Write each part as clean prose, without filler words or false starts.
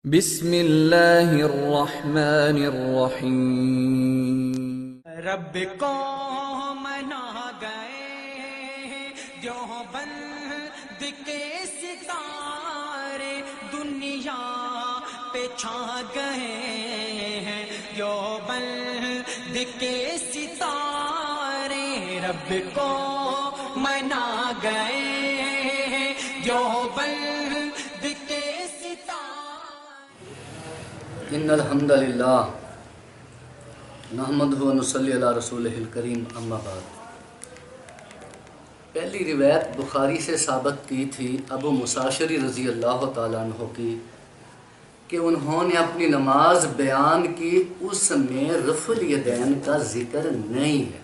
بسم اللہ الرحمن الرحیم۔ رب کو منا گئے جو بند کے ستارے دنیا پہ چھا گئے ہیں، جو بند کے ستارے رب کو منا گئے جو بند کے ان الحمد للہ نحمدہ و نصلی علی رسولہ الکریم، اما بعد۔ پہلی روایت بخاری سے ثابت کی تھی ابو مساشری رضی اللہ تعالیٰ عنہ کی کہ انہوں نے اپنی نماز بیان کی، اس میں رفع الیدین کا ذکر نہیں ہے،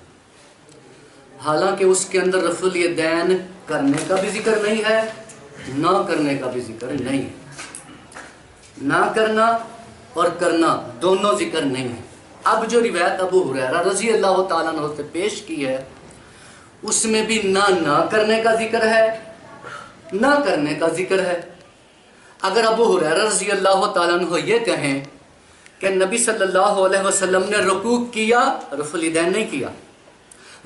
حالانکہ اس کے اندر رفع الیدین کرنے کا بھی ذکر نہیں ہے، نہ کرنے کا بھی ذکر نہیں ہے۔ نہ کرنا اور کرنا دونوں ذکر نہیں ہے۔ اب جو روایت ابو ہریرہ رضی اللہ تعالیٰ عنہ سے پیش کی ہے، اس میں بھی نہ کرنے کا ذکر ہے، نہ کرنے کا ذکر ہے۔ اگر ابو ہریرہ رضی اللہ تعالیٰ عنہ یہ کہیں کہ نبی صلی اللہ علیہ وسلم نے رکوع کیا، رفع الیدین نہیں کیا،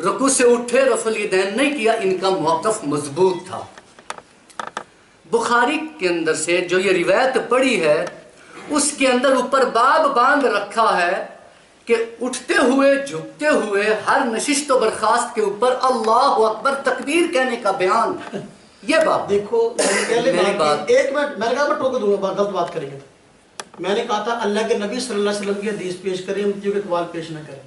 رکوع سے اٹھے، رفع الیدین نہیں کیا، ان کا موقف مضبوط تھا۔ بخاری کے اندر سے جو یہ روایت پڑھی ہے، اس کے اندر اوپر باب باندھ رکھا ہے کہ اٹھتے ہوئے جھکتے ہوئے ہر نشست و برخاست کے اوپر اللہ اکبر تکبیر کہنے کا بیان، یہ بات دیکھو میری بات ایک منٹ میں نے کہا میں ٹوک دوں گا، غلط بات کریں گے۔ میں نے کہا تھا اللہ کے نبی صلی اللہ علیہ وسلم کی حدیث پیش کریں، امتیوں کے اقوال پیش نہ کریں۔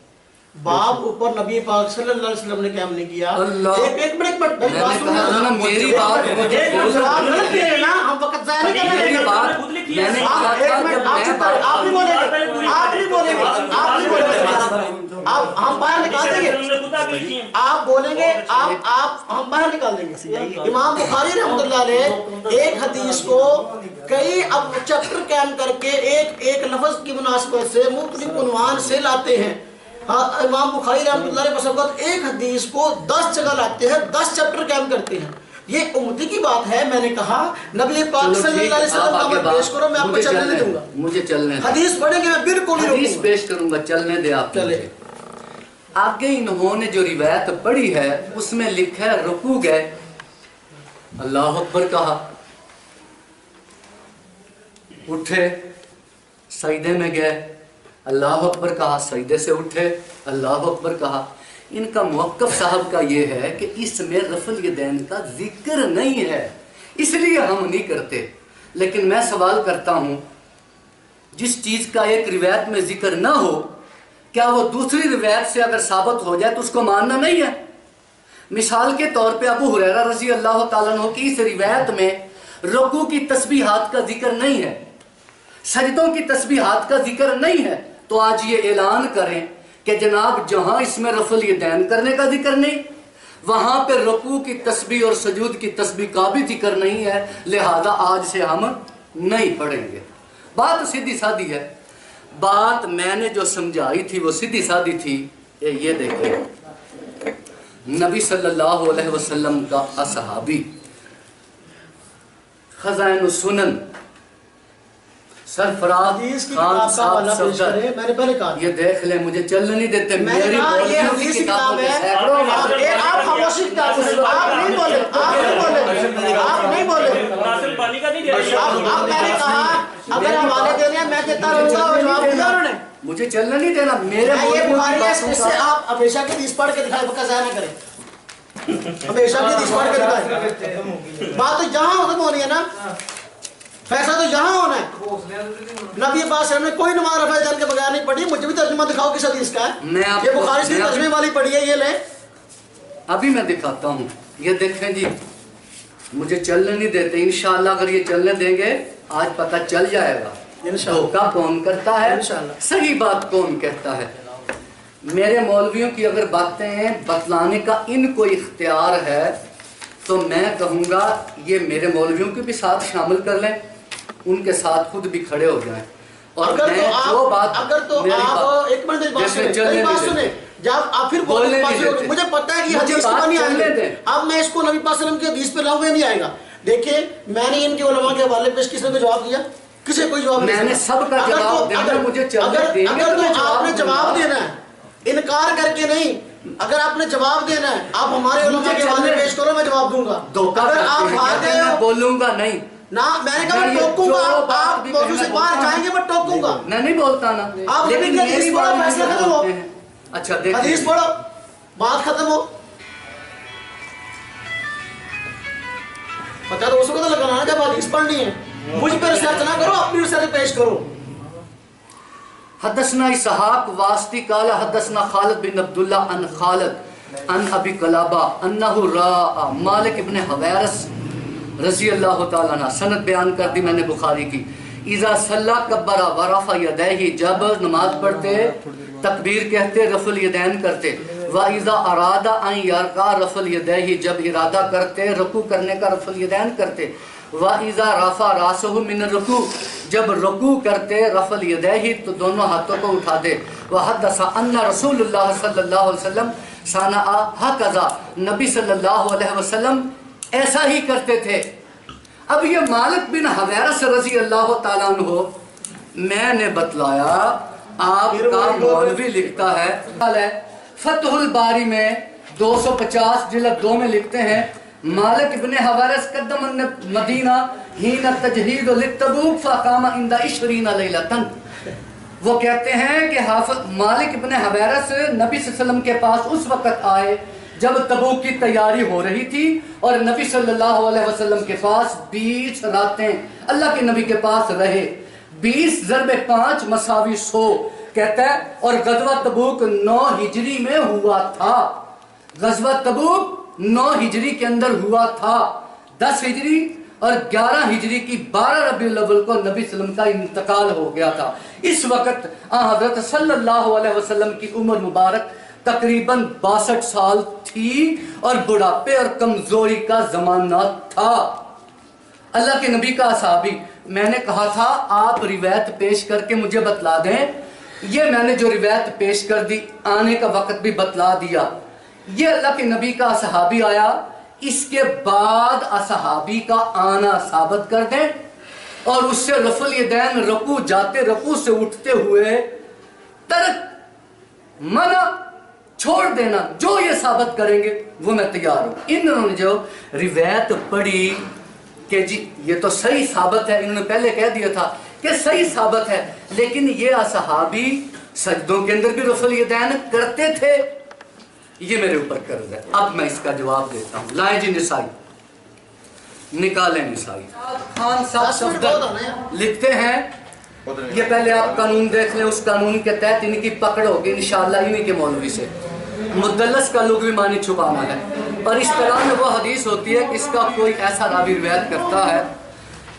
باب اوپر نبی پاک صلی اللہ علیہ وسلم نے قیام نہیں کیا۔ ایک منٹ میری بات سنیں، میری بات جواب غلط دے رہے نا، ہم وقت ضائع نہیں کرنا میری بات میں نے کہا تھا جب میں آپ نہیں بولیں گے، آپ نہیں بولیں گے، آپ نہیں بولیں گے، آپ ہم باہر نکال دیں گے، آپ بولیں گے، آپ ہم باہر نکال دیں گے۔ امام بخاری رحمۃ اللہ علیہ ایک حدیث کو کئی اب چیپٹر قائم کر کے ایک لفظ کی مناسبت سے مختلف عنوان سے لاتے ہیں۔ امام بخاری رحمۃ اللہ علیہ بس وقت ایک حدیث کو 10 جگہ لاتے ہیں، 10 چیپٹر قائم کرتے ہیں۔ یہ امتی کی بات ہے۔ میں نے کہا نبی پاک صلی اللہ علیہ وسلم کا عمل پیش کرو، میں آپ کو چلنے نہیں دوں گا، مجھے چلنے دیں، حدیث پڑھیں گے میں بالکل نہیں حدیث روکوں گا، پیش کروں گا، چلنے دے آپ چلے۔ آگے انہوں نے جو روایت پڑھی ہے اس میں لکھا ہے رکوع گئے، اللہ اکبر کہا، اٹھے سجدے میں گئے، اللہ اکبر کہا، سجدے سے اٹھے، اللہ اکبر کہا۔ ان کا موقف صاحب کا یہ ہے کہ اس میں رفع الیدین کا ذکر نہیں ہے، اس لیے ہم نہیں کرتے۔ لیکن میں سوال کرتا ہوں، جس چیز کا ایک روایت میں ذکر نہ ہو، کیا وہ دوسری روایت سے اگر ثابت ہو جائے تو اس کو ماننا نہیں ہے؟ مثال کے طور پہ ابو ہریرہ رضی اللہ تعالیٰ عنہ کی اس روایت میں رکوع کی تسبیحات کا ذکر نہیں ہے، سجدوں کی تسبیحات کا ذکر نہیں ہے، تو آج یہ اعلان کریں کہ جناب جہاں اس میں رفع الیدین کرنے کا ذکر نہیں، وہاں پہ رکوع کی تسبیح اور سجود کی تسبیح کا بھی ذکر نہیں ہے، لہذا آج سے ہم نہیں پڑھیں گے۔ بات سیدھی سادھی ہے۔ بات میں نے جو سمجھائی تھی وہ سیدھی سادھی تھی، یہ دیکھیں، نبی صلی اللہ علیہ وسلم کا اصحابی، خزائن السنن، سرفراز خان صاحب صفدر، میں نے پہلے کہا یہ دیکھ لیں، مجھے چلنے نہیں دیتے، میں نے میری کہا یہ بولنے حدیث کی کی کتابوں کتاب میں ہے، سینکڑوں آپ خاموشی کی کتاب ہے، آپ نہیں بولے، آپ نہیں بولے، آپ نہیں بولے۔ اب میں نے کہا اگر حوالے دے رہے ہیں میں دیتا رہوں گا، اور جواب دیا انہوں نے۔ مجھے چلنے نہیں دینا، میرے میں یہ بخاری ہے، باتوں اس کا سے آپ ہمیشہ کی حدیث پڑھ کے دکھائیں، وقت ضائع نہ کریں، ہمیشہ کی حدیث پڑھ کے دکھائیں۔ بات تو جہاں ختم ہونی ہے نا، فیصلہ تو یہاں ہونا ہے۔ نبی پاک صلی اللہ علیہ وسلم نے کوئی نماز رفع الیدین کے بغیر نہیں پڑھی، مجھے بھی ترجمہ دکھاؤ کس حدیث کا ہے۔ یہ بخاری سے ترجمے والی پڑھی ہے، یہ لیں، ابھی میں دکھاتا ہوں، یہ دیکھیں جی، مجھے چلنے نہیں دیتے، انشاءاللہ اگر یہ چلنے دیں گے آج پتہ چل جائے گا دھوکہ کون کرتا ہے، صحیح بات کون کہتا ہے۔ میرے مولویوں کی اگر باتیں بتلانے کا ان کو اختیار ہے تو میں کہوں گا یہ میرے مولویوں کے بھی ساتھ شامل کر لیں، ان کے ساتھ خود بھی کھڑے ہو جائیں، اور میں جو بات اگر تو آپ ایک منٹ میری بات سنیں، جب آپ پھر بولیں، مجھے پتہ ہے کہ یہ حدیث کو نہیں آئیں گے، اب میں اس کو نبی پاک صلی اللہ علیہ وسلم کی حدیث پہ لاؤں گا، نہیں آئے گا۔ دیکھیں میں نے ان کے علماء کے حوالے پیش کس نے کو جواب دیا، کسی کوئی جواب میں نے سب کا جواب دینا، مجھے چلنے دیں گے اگر تو میں تو آپ نے جواب دوں گا۔ دینا ہے انکار کر کے نہیں، اگر آپ نے جواب دینا ہے آپ ہمارے علماء کے حوالے پیش کرو، میں جواب دوں گا۔ اگر آپ ہار گئے میں ہو بولوں گا نہیں نہ، میں نے کہا میں ٹوکوں گا، آپ موضوع سے باہر جائیں گے میں ٹوکوں گا۔ میں نہیں بولتا نا، آپ لیکن لیکن حدیث میری پڑھو، بات فیصلہ نہیں ختم ہو، بولتے ہیں۔ اچھا دیکھیں، حدیث پڑھو، بات ختم ہو۔ پتہ تو اس کو تو لگانا جب حدیث پڑھنی ہے، مجھ پہ ریسرچ نہ کرو، اپنی ریسرچ پیش کرو۔ حدثنا اسحاق واسطی قال حدثنا خالد بن عبداللہ عن خالد عن ابی قلابہ انہ را مالک ابن حویرس رضی اللہ تعالیٰ عنہ، سند بیان کر دی میں نے بخاری کی، اذا صلی کبر ورفع یدیہ، جب نماز پڑھتے تکبیر کہتے رفع الیدین کرتے، وَإِذَا أَرَادَ أَن يَرْكَعَ رَفَعَ الْيَدَيْنِ، جب ارادہ کرتے رکوع کرنے کا رفع الیدین کرتے، وَإِذَا رَفَعَ رَأْسَهُ مِنَ الرُّكُوعِ، جب رکوع کرتے رفع الیدین تو دونوں ہاتھوں کو اٹھا دے، وَحَدَّثَ أَنَّ رسول اللہ صلی اللہ علیہ وسلم صَنَعَ هَكَذَا، نبی صلی اللہ علیہ وسلم ایسا ہی کرتے تھے۔ اب یہ مالک بن حویرس رضی اللہ تعالیٰ عنہ، میں نے بتلایا آپ کا مولوی لکھتا ہے فتح الباری میں 250 جلد 2 میں لکھتے ہیں، مالک ابن حویرس قدم مدینہ ہین تجہید للتبوک فاقام عند 20 لیلۃ، وہ کہتے ہیں کہ حافظ مالک ابن حویرس نبی صلی اللہ علیہ وسلم کے پاس اس وقت آئے جب تبوک کی تیاری ہو رہی تھی، اور نبی صلی اللہ علیہ وسلم کے پاس 20 راتیں اللہ کے نبی کے پاس رہے، 20 ضرب 5 مساوی 100 کہتا ہے، اور غزوہ تبوک 9 ہجری میں ہوا تھا، غزوہ تبوک 9 ہجری کے اندر ہوا تھا، 10 ہجری اور 11 ہجری کی 12 ربیع الاول کو نبی صلی اللہ علیہ وسلم کا انتقال ہو گیا تھا۔ اس وقت حضرت صلی اللہ علیہ وسلم کی عمر مبارک تقریباً 62 سال تھی اور بڑھاپے اور کمزوری کا زمانہ تھا۔ اللہ کے نبی کا صحابی، میں نے کہا تھا آپ روایت پیش کر کے مجھے بتلا دیں، یہ میں نے جو روایت پیش کر دی آنے کا وقت بھی بتلا دیا، یہ اللہ کے نبی کا صحابی آیا، اس کے بعد صحابی کا آنا ثابت کر دیں، اور اس سے رفع الیدین رکوع جاتے رکوع سے اٹھتے ہوئے ترک منع چھوڑ دینا، جو یہ ثابت کریں گے وہ میں تیار ہوں۔ انہوں نے جو روایت پڑھی کہ جی یہ تو صحیح ثابت ہے، انہوں نے پہلے کہہ دیا تھا کہ صحیح ثابت ہے، لیکن یہ صحابی سجدوں کے اندر بھی رفع الیدین کرتے تھے، یہ میرے اوپر قرض ہے۔ اب میں اس کا جواب دیتا ہوں، لائیں جی نسائی، نکالیں نسائی۔ خان صاحب صفدر لکھتے ہیں، یہ پہلے آپ قانون دیکھ لیں، اس قانون کے تحت ان کی پکڑ ہوگی انشاءاللہ انہی کے مولوی سے۔ مدلس کا لغوی معنی چھپانا ہے، اور اس طرح میں وہ حدیث ہوتی ہے کہ اس کا کوئی ایسا راوی روایت کرتا ہے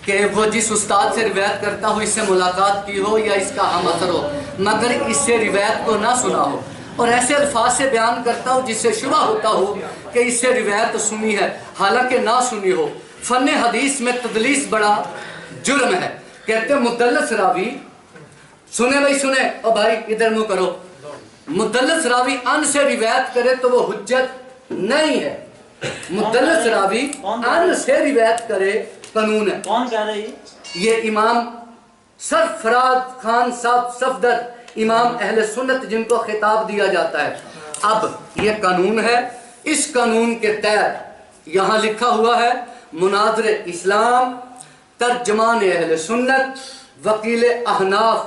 کہ وہ جس استاد سے روایت کرتا ہو اس سے ملاقات کی ہو یا اس کا ہم اثر ہو، مگر اس سے روایت کو نہ سنا ہو، اور ایسے الفاظ سے بیان کرتا ہو جس سے شبہ ہوتا ہو کہ اس سے روایت سنی ہے حالانکہ نہ سنی ہو۔ فن حدیث میں تدلیس بڑا جرم ہے۔ کہتے ہیں مدلس راوی، سنیں بھائی سنیں، اور بھائی ادھر منہ کرو، مدلس راوی ان سے روایت کرے تو وہ حجت نہیں ہے، مدلس راوی ان سے روایت کرے قانون ہے۔ کون کہہ رہی؟ یہ امام سرفراز خان صاحب صفدر، امام اہل سنت جن کو خطاب دیا جاتا ہے۔ اب یہ قانون ہے، اس قانون کے تحت یہاں لکھا ہوا ہے مناظر اسلام، ترجمان اہل سنت، وکیل احناف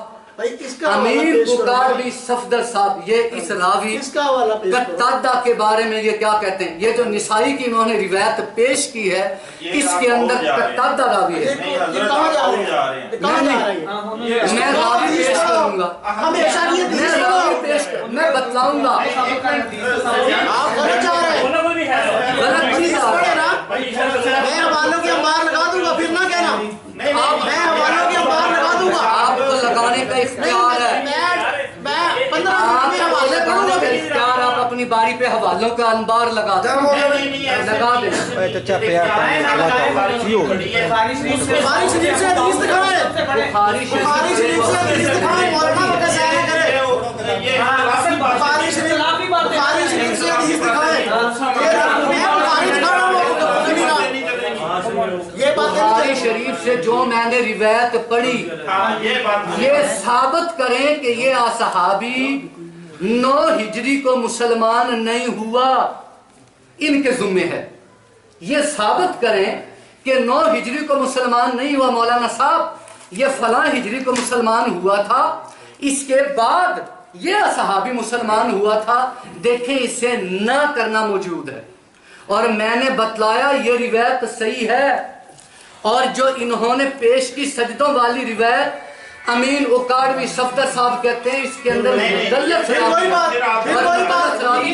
امیر بکاروی صفدر صاحب، یہ اس راوی قتادہ کے بارے میں یہ کیا کہتے ہیں، یہ جو نسائی کی انہوں نے روایت پیش کی ہے اس کے اندر قتادہ راوی ہے۔ میں راوی پیش کروں گا، میں بتلاؤں گا، غلط چیز میں حوالوں کی انبار لگا دوں گا، پھر نہ کہنا میں حوالوں کی انبار لگا دوں گا، آپ کو لگانے کا اختیار ہے، میں 15 منٹ میں حوالے کروں گا، اختیار آپ اپنی باری پہ حوالوں کا انبار لگا دیں، لگا دیں۔ بخاری شریف سے حدیث دکھائیں، بخاری بخاری شریف سے حدیث دکھائیں، مولانا بکر سیاح کرے، بخاری شریف سے حدیث دکھائیں، میں بخاری دکھا رہا ہوں، یہ باتیں بخاری شریف سے جو میں نے روایت پڑھی یہ ثابت کریں کہ یہ صحابی 9 ہجری کو مسلمان نہیں ہوا، ان کے ذمہ ہے یہ ثابت کریں کہ 9 ہجری کو مسلمان نہیں ہوا مولانا صاحب، یہ فلاں ہجری کو مسلمان ہوا تھا، اس کے بعد یہ صحابی مسلمان ہوا تھا۔ دیکھیں اسے نہ کرنا موجود ہے، اور میں نے بتلایا یہ روایت صحیح ہے، اور جو انہوں نے پیش کی سجدوں والی روایت امین اکاڑوی صفدر صاحب کہتے ہیں اس کے اندر مدلس اچھا جی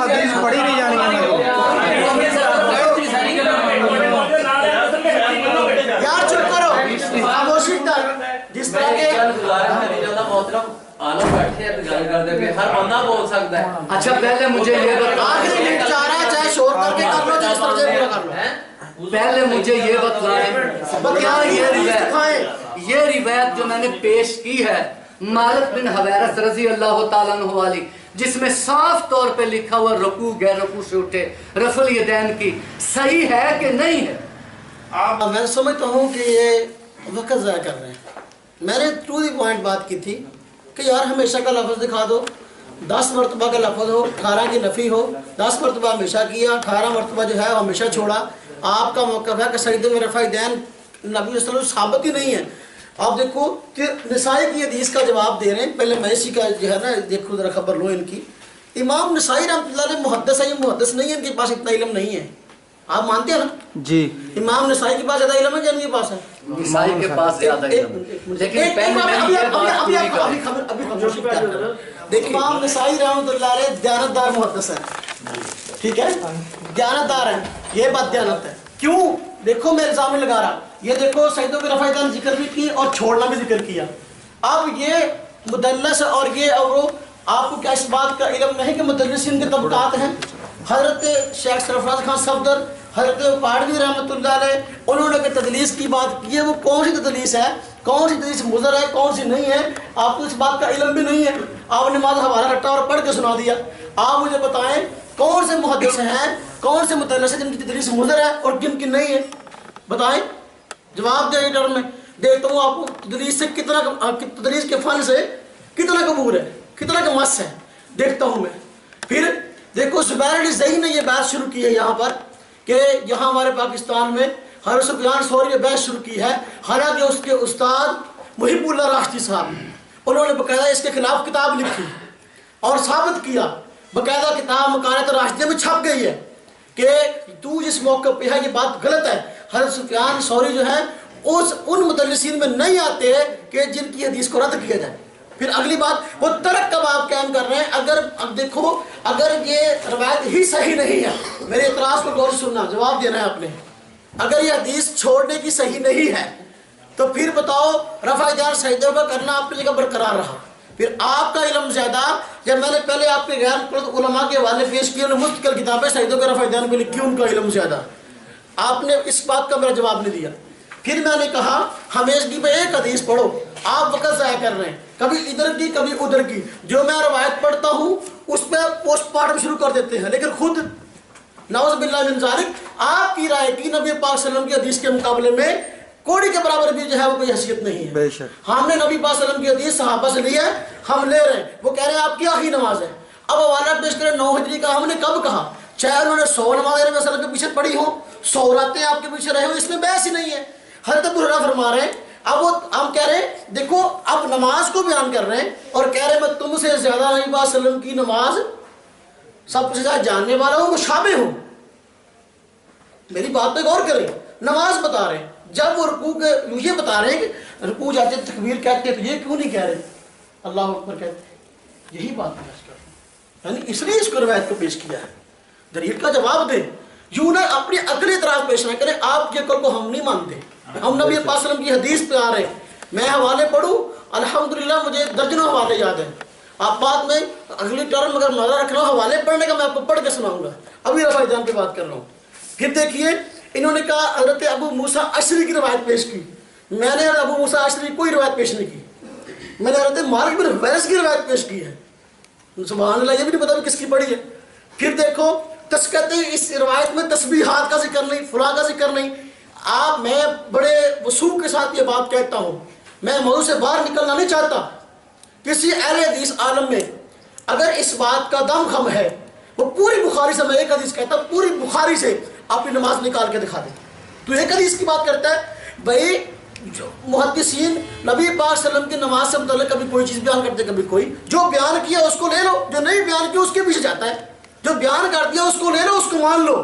حدیث پڑھی نہیں جانی یار چپ کرو خاموشی جس طرح کے اچھا پہلے مجھے یہ بتائیں یہ روایت جو میں نے پیش کی ہے مالک بن حویرث رضی اللہ تعالیٰ عنہ والی، جس میں صاف طور پہ لکھا ہوا رکوع غیر رکوع سے اٹھے، رفع الیدین کی، صحیح ہے کہ نہیں ہے؟ میں سمجھتا ہوں کہ یہ وقت ضائع کر رہے ہیں۔ میں نے ٹو دی پوائنٹ بات کی تھی کہ یار ہمیشہ کا لفظ دکھا دو، 10 مرتبہ کا لفظ ہو، 18 کی نفی ہو، 10 مرتبہ ہمیشہ کیا، 18 مرتبہ جو ہے ہمیشہ چھوڑا۔ آپ کا موقف ہے کہ سجدے میں رفع دین نبی صلی اللہ علیہ وسلم ثابت ہی نہیں ہے۔ آپ دیکھو کہ نسائی کی حدیث کا جواب دے رہے ہیں، پہلے میں اسی کا جو ہے نا دیکھو ذرا خبر لو ان کی۔ امام نسائی رحمۃ اللہ علیہ محدث ہے، یہ محدث نہیں ہے، ان کے پاس اتنا علم نہیں ہے، آپ مانتے ہیں نا؟ جی امام نسائی کے پاس زیادہ علم ہے کہ ان کے پاس ہے؟ نسائی کے پاس زیادہ علم، لیکن دیکھیں امام نسائی رحمۃ اللہ علیہ دیانتدار محدث ہے، ٹھیک ہے، دیانتدار ہے، یہ بات دیانت ہے۔ کیوں؟ دیکھو میں الزام نہیں لگا رہا، یہ دیکھو سجدوں کے رفع دین ذکر بھی کی اور چھوڑنا بھی ذکر کیا۔ اب یہ مدلس اور یہ اور وہ، آپ کو کیا اس بات کا علم نہیں کہ مدلسین کے طبقات ہیں؟ حضرت شیخ سرفراز خان صفدر، حضرت پاڑوی رحمۃ اللہ علیہ، انہوں نے کہ تدلیس کی بات کی ہے، وہ کون سی تدلیس ہے، کون سی تدلیس مضر ہے، کون سی نہیں ہے، آپ کو اس بات کا علم بھی نہیں ہے۔ آپ نے نماز حوالہ رٹا اور پڑھ کے سنا دیا۔ آپ مجھے بتائیں کون سے محدث ہیں، کون سے مدلس ہیں جن کی تدلیس مضر ہے اور جن کی نہیں ہے؟ بتائیں، جواب دیں ٹرم میں۔ دیکھتا ہوں آپ کو تدلیس سے کتنا، تدلیس کے فن سے کتنا قبول ہے، کتنا کا مس ہے، دیکھتا ہوں میں۔ پھر دیکھو زبیر علی زئی نے یہ بحث شروع کی ہے یہاں پر کہ یہاں ہمارے پاکستان میں حضرت سفیان ثوری نے بحث شروع کی ہے، حالانکہ اس کے استاد محب اللہ راشدی صاحب انہوں نے باقاعدہ اس کے خلاف کتاب لکھی اور ثابت کیا، باقاعدہ کتاب مکانات راشدیہ میں چھپ گئی ہے کہ تو جس موقع پہ ہے یہ بات غلط ہے۔ حضرت سفیان ثوری جو ہے ان مدلسین میں نہیں آتے کہ جن کی حدیث کو رد کیا جائے۔ پھر اگلی بات، وہ ترک کب آپ قائم کر رہے ہیں؟ اگر اب دیکھو اگر یہ روایت ہی صحیح نہیں ہے، میرے اعتراض کو غور سے سننا، جواب دینا ہے آپ نے۔ اگر یہ حدیث چھوڑنے کی صحیح نہیں ہے تو پھر بتاؤ رفع دین سجدوں کا کرنا آپ کی جگہ برقرار رہا۔ پھر آپ کا علم زیادہ، جب میں نے پہلے آپ کے غیر مقلد علماء کے حوالے پیش کیے، انہوں نے مستقل کتابیں سجدوں کے رفع دین پہ لکھی، ان کا علم زیادہ، آپ نے اس بات کا میرا جواب نہیں دیا۔ پھر میں نے کہا ہمیشگی پہ ایک حدیث پڑھو، آپ وقت ضائع کر رہے ہیں، کبھی ادھر کی کبھی ادھر کی، جو میں روایت پڑھتا ہوں اس پہ پوسٹ مارٹم شروع کر دیتے ہیں، لیکن خود نعوذ باللہ من ذالک آپ کی رائے کی نبی پاک صلی اللہ علیہ وسلم کی حدیث کے مقابلے میں کوڑی کے برابر بھی جو ہے وہ کوئی حیثیت نہیں ہے۔ بے شک ہم نے نبی پاک صلی اللہ علیہ وسلم کی حدیث صحابہ سے لی ہے، ہم لے رہے ہیں، وہ کہہ رہے ہیں آپ کی آخری نماز ہے۔ اب حوالہ پیش کریں 9 ہجری کا، ہم نے کب کہا؟ چاہے انہوں نے 100 نمازیں نبی صلی اللہ علیہ وسلم کے پیچھے پڑھی ہوں، 100 راتیں آپ کے پیچھے رہے ہوں، اس میں بحث ہی نہیں ہے۔ حضرت ابو ہریرہ فرما رہے ہیں، اب وہ ہم کہہ رہے ہیں دیکھو اب نماز کو بیان کر رہے ہیں اور کہہ رہے ہیں میں تم سے زیادہ نبی پاک صلی اللہ علیہ وسلم کی نماز سب سے زیادہ جاننے والا ہوں، مشابہ ہوں۔ میری بات پہ غور کریں، نماز بتا رہے ہیں، جب وہ رکوع کے یہ بتا رہے ہیں کہ رکوع جاتے تکبیر کہتے ہیں تو یہ کیوں نہیں کہہ رہے اللہ اکبر کہتے ہیں؟ یہی بات پیش کر رہے ہیں، یعنی اس لیے اس کو روایت کو پیش کیا ہے۔ دلیل کا جواب دیں، یوں نہ اپنی عقلی اعتراض پیش نہ کریں، آپ کے عقل کو ہم نہیں مانتے، ہم نبی پاک صلی اللہ علیہ وسلم کی حدیث پہ آ رہے ہیں۔ میں حوالے پڑھوں، الحمدللہ مجھے درجنوں حوالے یاد ہیں، آپ بعد میں اگلی ٹرم اگر نظر رکھنا ہو حوالے پڑھنے کا میں آپ کو پڑھ کے سناؤں گا، ابھی رفع دین پہ بات کر رہا ہوں۔ پھر دیکھیے انہوں نے کہا حضرت ابو موسیٰ اشعری کی روایت پیش کی، میں نے ابو موسیٰ اشعری کی کوئی روایت پیش نہیں کی، میں نے حضرت مالک بن حویرث کی روایت پیش کی ہے، سبحان اللہ، یہ بھی نہیں پتا کس کی پڑھی ہے۔ پھر دیکھو کہتے ہیں اس روایت میں تسبیحات کا ذکر نہیں، فلاں کا ذکر نہیں۔ آپ میں بڑے وثوق کے ساتھ یہ بات کہتا ہوں، میں موضوع سے باہر نکلنا نہیں چاہتا، کسی اہل حدیث عالم میں اگر اس بات کا دم خم ہے وہ پوری بخاری سے، میں ایک حدیث کہتا ہوں پوری بخاری سے اپنی نماز نکال کے دکھا دے۔ تو ایک حدیث کی بات کرتا ہے بھائی، محدثین نبی پاک صلی اللہ علیہ وسلم کی نماز سے متعلق کبھی کوئی چیز بیان کرتے، کبھی کوئی، جو بیان کیا اس کو لے لو، جو نہیں بیان کیا اس کے پیچھے جاتا ہے، جو بیان کر دیا اس کو لے لو، اس کو مان لو،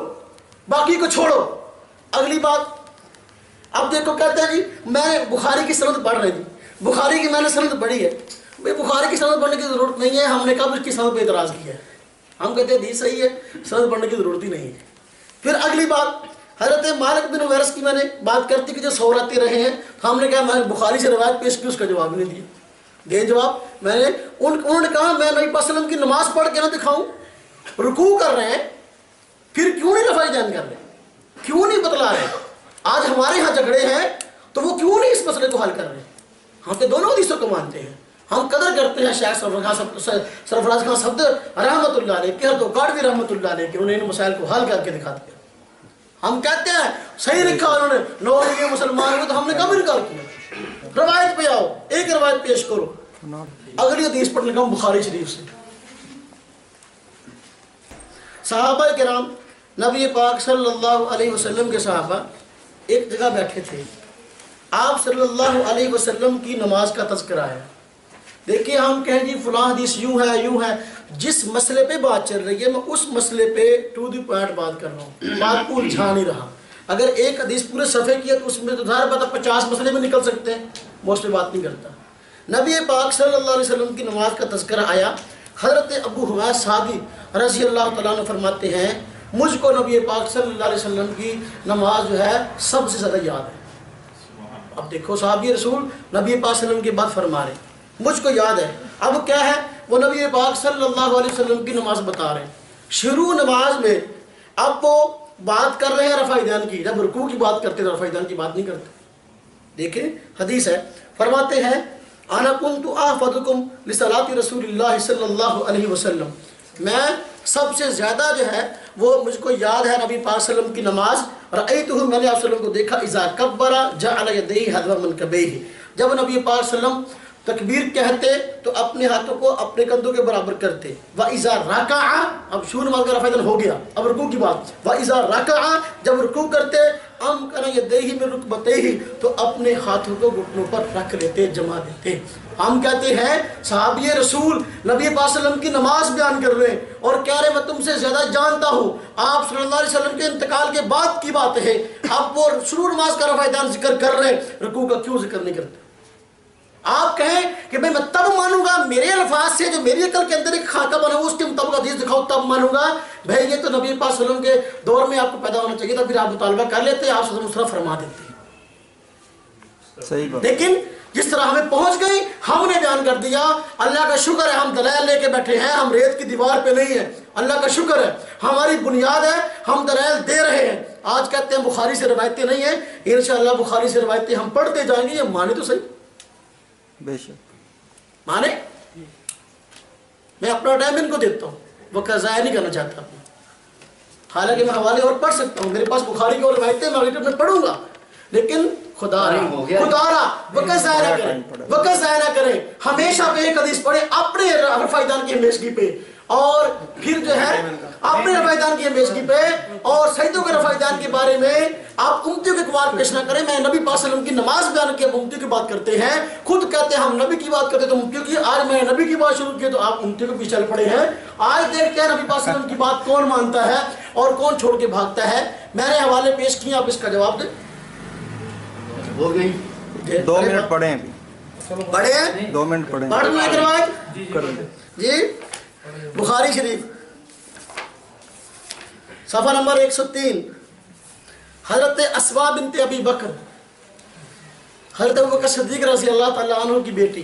باقی کو چھوڑو۔ اگلی بات اب دیکھو کہتے ہیں جی میں بخاری کی سند پڑھ رہی تھی، بخاری کی میں نے سند پڑھی ہے، بھائی بخاری کی سند پڑھنے کی ضرورت نہیں ہے، ہم نے کب اس کی سند پہ اعتراض کیا ہے؟ ہم کہتے ہیں حدیث صحیح ہے، سند پڑھنے کی ضرورت ہی نہیں ہے۔ پھر اگلی بات حضرت مالک بن حویرث کی میں نے بات کرتی کہ جو سوراتے رہے ہیں، ہم نے کہا میں بخاری سے روایت پیش کی، اس کا جواب نہیں دیا، دے جواب میں نے انہوں نے کہا میں نبی پاک صلی اللہ علیہ وسلم کی نماز پڑھ کے نہ دکھاؤں، رکوع کر رہے ہیں پھر کیوں نہیں رفع دین کر رہے، کیوں نہیں بتلا رہے؟ آج ہمارے ہاں جھگڑے ہیں تو وہ کیوں نہیں اس مسئلے کو حل کر رہے؟ ہم تو دونوں حدیثوں کو مانتے ہیں، ہم قدر کرتے ہیں شیخ سرفراز خان صفدر رحمۃ اللہ علیہ کے، تو گاڑوی رحمۃ اللہ علیہ کے، انہوں نے ان مسائل کو حل کر کے دکھا دیا۔ ہم کہتے ہیں صحیح لکھا انہوں نے، نو یہ مسلمان ہوئے تو ہم نے کب انکار کیا؟ روایت پہ آؤ، ایک روایت پیش کرو۔ اگلی حدیث پڑھنے کا بخاری شریف سے، صحابہ کرام نبی پاک صلی اللہ علیہ وسلم کے صحابہ ایک جگہ بیٹھے تھے، آپ صلی اللہ علیہ وسلم کی نماز کا تذکرہ ہے۔ دیکھیے ہم کہیں جی فلاں حدیث یوں ہے، جس مسئلے پہ بات چل رہی ہے میں اس مسئلے پہ ٹو دی پوائنٹ بات کر رہا ہوں، بات کو الجھا نہیں رہا۔ اگر ایک حدیث پورے صفحے کی ہے تو اس میں تو ظاہر بات 50 مسئلے میں نکل سکتے ہیں، میں اس پہ بات نہیں کرتا۔ نبی پاک صلی اللہ علیہ وسلم کی نماز کا تذکرہ آیا، حضرت ابو حویس صحابی رضی اللہ تعالیٰ عنہ فرماتے ہیں مجھ کو نبی پاک صلی اللہ علیہ وسلم کی نماز جو ہے سب سے زیادہ یاد ہے۔ اب دیکھو صحابی رسول نبی پاک صلی اللہ علیہ وسلم کی بات فرما رہے ہیں، مجھ کو یاد ہے۔ اب کیا ہے، وہ نبی پاک صلی اللہ علیہ وسلم کی نماز بتا رہے ہیں، شروع نماز میں اب وہ بات کر رہے ہیں رفع دین کی، جب رکوع کی بات کرتے ہیں رفع دین کی بات نہیں کرتے۔ دیکھیں حدیث ہے، فرماتے ہیں انا کنت احفظکم لصلاۃ رسول اللہ صلی اللہ علیہ وسلم، میں سب سے زیادہ جو ہے وہ مجھ کو یاد ہے نبی پاک صلی اللہ علیہ وسلم کی نماز، رأیتہ، میں نے آپ صلی اللہ علیہ وسلم کو دیکھا، اذا کبر جعل یدیہ حذو منکبیہ، جب نبی پاک صلی اللہ علیہ وسلم تکبیر کہتے تو اپنے ہاتھوں کو اپنے کندھوں کے برابر کرتے، وَإِذَا رَكَعَ، اب شروع نماز کا رفع دین ہو گیا، اب رکوع کی بات، وَإِذَا رَكَعَ، جب رکوع کرتے أَمْكَنَ يَدَيْهِ مِنْ رُكْبَتَيْهِ، تو اپنے ہاتھوں کو گھٹنوں پر رکھ لیتے، جما دیتے۔ ہم کہتے ہیں صحابی رسول نبی پاک صلی اللہ علیہ وسلم کی نماز بیان کر رہے ہیں اور کہہ رہے میں تم سے زیادہ جانتا ہوں، آپ صلی اللہ علیہ وسلم کے انتقال کے بعد کی بات ہے، اب وہ شروع نماز کا رفع دین ذکر کر رہے ہیں، رکوع کا کیوں ذکر نہیں کرتے؟ آپ کہیں کہ میں تب مانوں گا میرے الفاظ سے، جو میری عقل کے اندر ایک خاکہ بنا ہو اس کے مطابق حدیث دکھاؤ تب مانوں گا، بھائی یہ تو نبی پاک صلی اللہ علیہ وسلم کے دور میں آپ کو پیدا ہونا چاہیے تھا، پھر آپ مطالبہ کر لیتے، آپ صلی اللہ علیہ وسلم فرما دیتے۔ صحیح بات۔ لیکن جس طرح ہمیں پہنچ گئی ہم نے بیان کر دیا، اللہ کا شکر ہے ہم دلائل لے کے بیٹھے ہیں، ہم ریت کی دیوار پہ نہیں ہیں، اللہ کا شکر ہے ہماری بنیاد ہے، ہم دلائل دے رہے ہیں۔ آج کہتے ہیں بخاری سے روایتیں نہیں ہیں، انشاءاللہ بخاری سے روایتیں ہم پڑھتے جائیں گے، یہ مانے تو صحیح، بے شک مانے۔ میں اپنا ٹائم ان کو دیتا ہوں، وقت ضائع نہیں کرنا چاہتا اپنا، حالانکہ میں حوالے اور پڑھ سکتا ہوں، میرے پاس بخاری کی اور روایتیں میں پڑھوں گا، لیکن خدا را وقت ضائع نہ کریں، وقت ضائع نہ کریں، ہمیشہ پہ ایک حدیث پڑھیں اپنے رفع دین کی ہمیشگی پہ، اور پھر جو ہے اپنے رفع دین کی ہمیشگی پہ، اور سجدوں کے رفع دین کے بارے میں آپ امتیوں کے اقوال پیش نہ کریں۔ میں نبی پاک صلی اللہ علیہ وسلم کی نماز بیان کی، اب امتیوں کی بات کرتے ہیں، خود کہتے ہیں ہم نبی کی بات کرتے تو امتیوں کی، آج میں نبی کی بات شروع کی تو آپ امتیوں کے پیچھے چل پڑے ہیں۔ آج دیکھتے ہیں نبی پاک صلی اللہ علیہ وسلم کی بات کون مانتا ہے اور کون چھوڑ کے بھاگتا ہے۔ میں نے حوالے پیش کیے، آپ اس کا جواب دیں۔ ہو گئی 2 منٹ پڑھیں ابھی، پڑھے ہیں 2 منٹ پڑھیں، پڑھ لیں ایک روایت جی، بخاری شریف صفحہ نمبر 103، حضرت اسماء بنت ابی بکر، حضرت ابو بکر صدیق رضی اللہ تعالیٰ عنہ کی بیٹی،